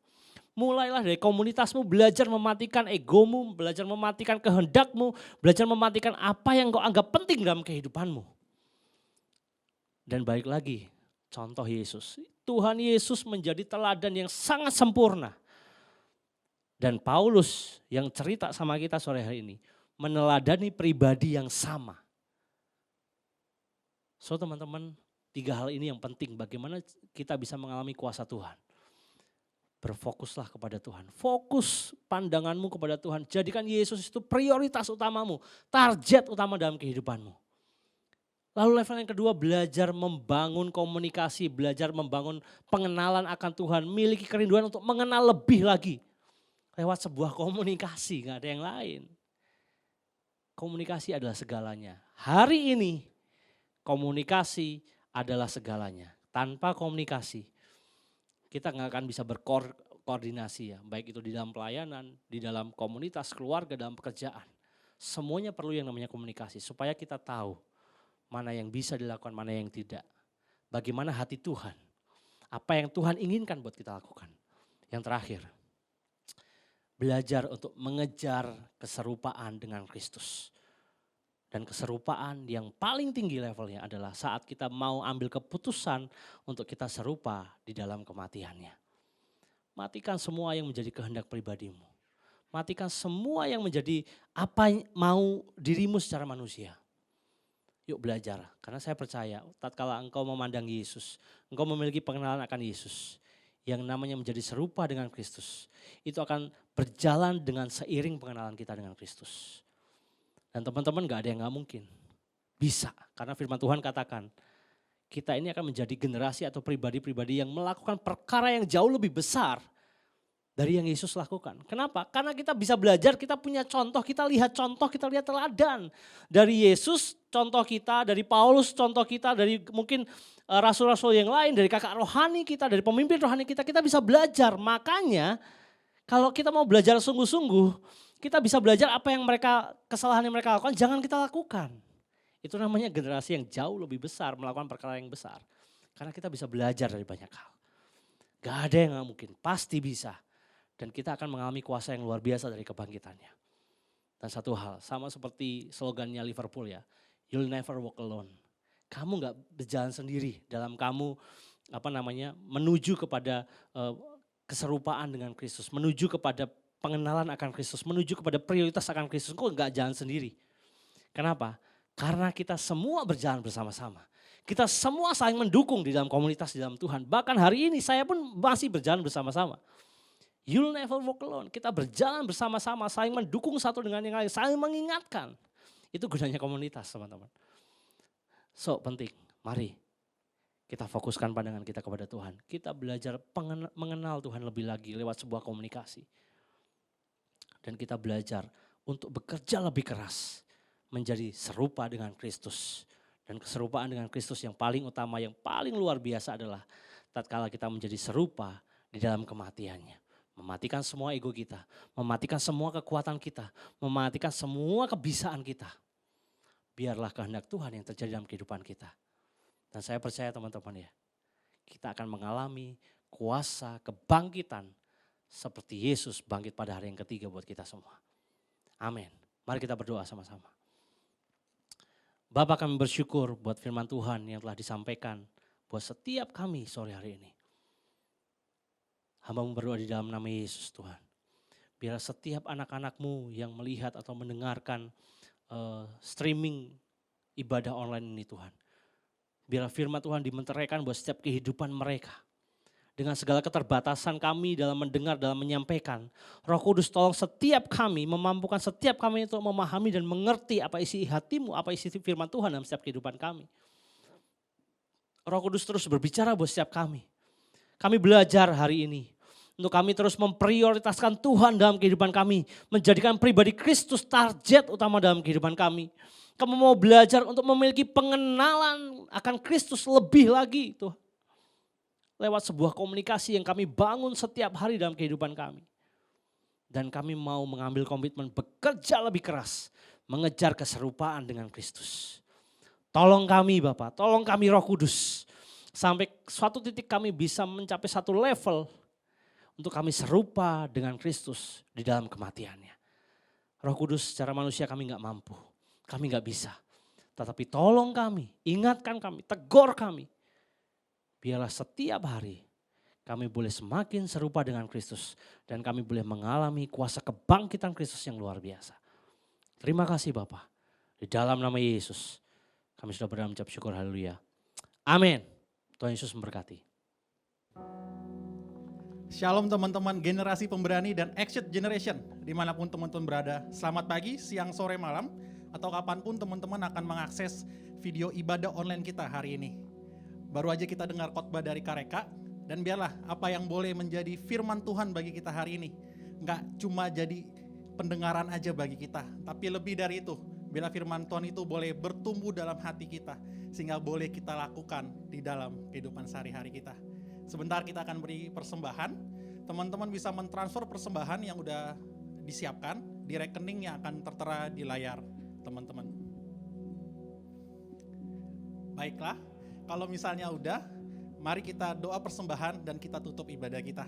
Mulailah dari komunitasmu, belajar mematikan egomu, belajar mematikan kehendakmu, belajar mematikan apa yang kau anggap penting dalam kehidupanmu. Dan balik lagi, contoh Yesus. Tuhan Yesus menjadi teladan yang sangat sempurna. Dan Paulus yang cerita sama kita sore hari ini, meneladani pribadi yang sama. So teman-teman, 3 hal ini yang penting bagaimana kita bisa mengalami kuasa Tuhan. Berfokuslah kepada Tuhan, fokus pandanganmu kepada Tuhan. Jadikan Yesus itu prioritas utamamu, target utama dalam kehidupanmu. Lalu level yang kedua, belajar membangun komunikasi, belajar membangun pengenalan akan Tuhan, miliki kerinduan untuk mengenal lebih lagi. Lewat sebuah komunikasi, gak ada yang lain. Komunikasi adalah segalanya. Hari ini komunikasi adalah segalanya. Tanpa komunikasi kita gak akan bisa berkoordinasi ya. Baik itu di dalam pelayanan, di dalam komunitas, keluarga, dalam pekerjaan. Semuanya perlu yang namanya komunikasi supaya kita tahu mana yang bisa dilakukan, mana yang tidak. Bagaimana hati Tuhan. Apa yang Tuhan inginkan buat kita lakukan. Yang terakhir, belajar untuk mengejar keserupaan dengan Kristus. Dan keserupaan yang paling tinggi levelnya adalah saat kita mau ambil keputusan untuk kita serupa di dalam kematiannya. Matikan semua yang menjadi kehendak pribadimu. Matikan semua yang menjadi apa mau dirimu secara manusia. Yuk belajar, karena saya percaya tatkala engkau memandang Yesus, engkau memiliki pengenalan akan Yesus yang namanya menjadi serupa dengan Kristus, itu akan berjalan dengan seiring pengenalan kita dengan Kristus. Dan teman-teman gak ada yang gak mungkin, bisa, karena firman Tuhan katakan kita ini akan menjadi generasi atau pribadi-pribadi yang melakukan perkara yang jauh lebih besar dari yang Yesus lakukan. Kenapa? Karena kita bisa belajar, kita punya contoh, kita lihat teladan. Dari Yesus contoh kita, dari Paulus contoh kita, dari mungkin rasul-rasul yang lain, dari kakak rohani kita, dari pemimpin rohani kita bisa belajar. Makanya kalau kita mau belajar sungguh-sungguh, kita bisa belajar apa yang kesalahan yang mereka lakukan, jangan kita lakukan. Itu namanya generasi yang jauh lebih besar, melakukan perkara yang besar. Karena kita bisa belajar dari banyak hal. Gak ada yang gak mungkin, pasti bisa. Dan kita akan mengalami kuasa yang luar biasa dari kebangkitannya. Dan satu hal, sama seperti slogannya Liverpool ya, you'll never walk alone. Kamu gak berjalan sendiri dalam kamu menuju kepada keserupaan dengan Kristus, menuju kepada pengenalan akan Kristus, menuju kepada prioritas akan Kristus. Kok gak jalan sendiri? Kenapa? Karena kita semua berjalan bersama-sama. Kita semua saling mendukung di dalam komunitas, di dalam Tuhan. Bahkan hari ini saya pun masih berjalan bersama-sama. You'll never walk alone. Kita berjalan bersama-sama, saling mendukung satu dengan yang lain, saling mengingatkan. Itu gunanya komunitas, teman-teman. So, penting. Mari kita fokuskan pandangan kita kepada Tuhan. Kita belajar mengenal Tuhan lebih lagi lewat sebuah komunikasi. Dan kita belajar untuk bekerja lebih keras. Menjadi serupa dengan Kristus. Dan keserupaan dengan Kristus yang paling utama, yang paling luar biasa adalah tatkala kita menjadi serupa di dalam kematiannya. Mematikan semua ego kita, mematikan semua kekuatan kita, mematikan semua kebisaan kita. Biarlah kehendak Tuhan yang terjadi dalam kehidupan kita. Dan saya percaya teman-teman ya, kita akan mengalami kuasa kebangkitan seperti Yesus bangkit pada hari yang ketiga buat kita semua. Amin. Mari kita berdoa sama-sama. Bapa, kami bersyukur buat firman Tuhan yang telah disampaikan buat setiap kami sore hari ini. Hamba-Mu berdoa di dalam nama Yesus Tuhan. Biar setiap anak-anak-Mu yang melihat atau mendengarkan streaming ibadah online ini Tuhan. Biar firman Tuhan dimenteraikan buat setiap kehidupan mereka. Dengan segala keterbatasan kami dalam mendengar, dalam menyampaikan. Roh Kudus tolong setiap kami, memampukan setiap kami untuk memahami dan mengerti apa isi hati-Mu, apa isi firman Tuhan dalam setiap kehidupan kami. Roh Kudus terus berbicara buat setiap kami. Kami belajar hari ini. Untuk kami terus memprioritaskan Tuhan dalam kehidupan kami. Menjadikan pribadi Kristus target utama dalam kehidupan kami. Kami mau belajar untuk memiliki pengenalan akan Kristus lebih lagi Tuhan. Lewat sebuah komunikasi yang kami bangun setiap hari dalam kehidupan kami. Dan kami mau mengambil komitmen bekerja lebih keras. Mengejar keserupaan dengan Kristus. Tolong kami Bapak, tolong kami Roh Kudus. Sampai suatu titik kami bisa mencapai satu level. Untuk kami serupa dengan Kristus di dalam kematiannya. Roh Kudus secara manusia kami gak mampu. Kami gak bisa. Tetapi tolong kami, ingatkan kami, tegur kami. Biarlah setiap hari kami boleh semakin serupa dengan Kristus. Dan kami boleh mengalami kuasa kebangkitan Kristus yang luar biasa. Terima kasih Bapak. Di dalam nama Yesus kami sudah berdoa mengucap syukur, haleluya. Amin. Tuhan Yesus memberkati. Shalom teman-teman generasi pemberani dan Exit Generation dimanapun teman-teman berada. Selamat pagi, siang, sore, malam atau kapanpun teman-teman akan mengakses video ibadah online kita hari ini. Baru aja kita dengar khotbah dari Kareka dan biarlah apa yang boleh menjadi firman Tuhan bagi kita hari ini. Enggak cuma jadi pendengaran aja bagi kita, tapi lebih dari itu. Biarlah firman Tuhan itu boleh bertumbuh dalam hati kita sehingga boleh kita lakukan di dalam kehidupan sehari-hari kita. Sebentar kita akan beri persembahan. Teman-teman bisa mentransfer persembahan yang udah disiapkan di rekening yang akan tertera di layar teman-teman. Baiklah, kalau misalnya udah, mari kita doa persembahan dan kita tutup ibadah kita.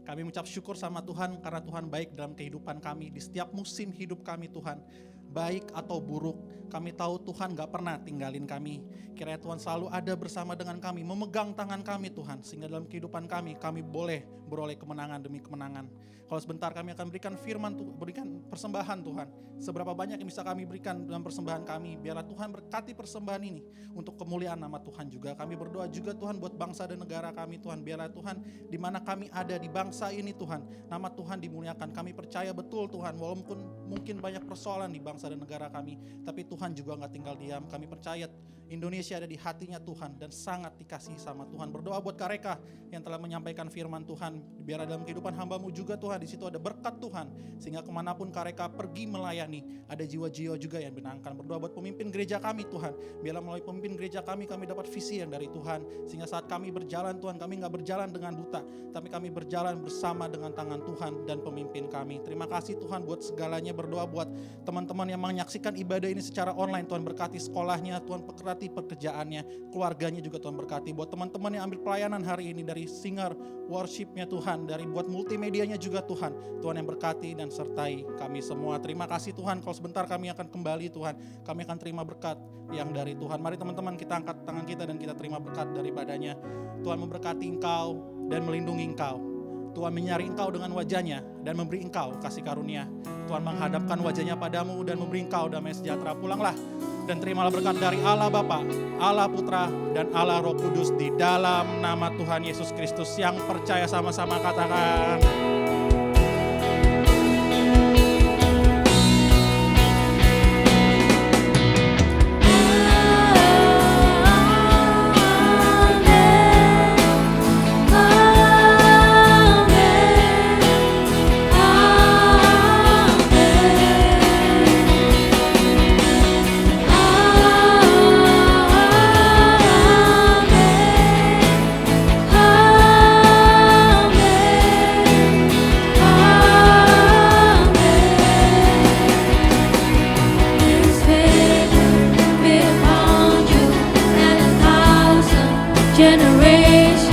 Kami mengucap syukur sama Tuhan karena Tuhan baik dalam kehidupan kami di setiap musim hidup kami Tuhan. Baik atau buruk, kami tahu Tuhan gak pernah tinggalin kami. Kiranya Tuhan selalu ada bersama dengan kami, memegang tangan kami Tuhan. Sehingga dalam kehidupan kami boleh beroleh kemenangan demi kemenangan. Kalau sebentar kami akan berikan persembahan Tuhan. Seberapa banyak yang bisa kami berikan dalam persembahan kami. Biarlah Tuhan berkati persembahan ini untuk kemuliaan nama Tuhan juga. Kami berdoa juga Tuhan buat bangsa dan negara kami Tuhan. Biarlah Tuhan di mana kami ada di bangsa ini Tuhan. Nama Tuhan dimuliakan. Kami percaya betul Tuhan walaupun mungkin banyak persoalan di bangsa bangsa dan negara kami. Tapi Tuhan juga gak tinggal diam. Kami percaya Indonesia ada di hatinya Tuhan dan sangat dikasihi sama Tuhan. Berdoa buat Kareka yang telah menyampaikan firman Tuhan. Biar dalam kehidupan hamba-Mu juga Tuhan, di situ ada berkat Tuhan. Sehingga kemanapun Kareka pergi melayani, ada jiwa-jiwa juga yang benangkan. Berdoa buat pemimpin gereja kami Tuhan. Biarlah melalui pemimpin gereja kami dapat visi yang dari Tuhan. Sehingga saat kami berjalan Tuhan, kami gak berjalan dengan buta, tapi kami berjalan bersama dengan tangan Tuhan dan pemimpin kami. Terima kasih Tuhan buat segalanya. Berdoa buat teman-teman yang menyaksikan ibadah ini secara online. Tuhan berkati sekolahnya, Tuhan berkati pekerjaannya, keluarganya juga Tuhan berkati. Buat teman-teman yang ambil pelayanan hari ini, dari singer, worshipnya Tuhan, dari buat multimedianya juga Tuhan. Tuhan yang berkati dan sertai kami semua. Terima kasih Tuhan. Kalau sebentar kami akan kembali Tuhan, kami akan terima berkat yang dari Tuhan. Mari teman-teman kita angkat tangan kita dan kita terima berkat daripadanya. Tuhan memberkati engkau dan melindungi engkau. Tuhan menyari engkau dengan wajahnya dan memberi engkau kasih karunia. Tuhan menghadapkan wajahnya padamu dan memberi engkau damai sejahtera. Pulanglah dan terimalah berkat dari Allah Bapa, Allah Putra, dan Allah Roh Kudus di dalam nama Tuhan Yesus Kristus. Yang percaya sama-sama katakan. Generation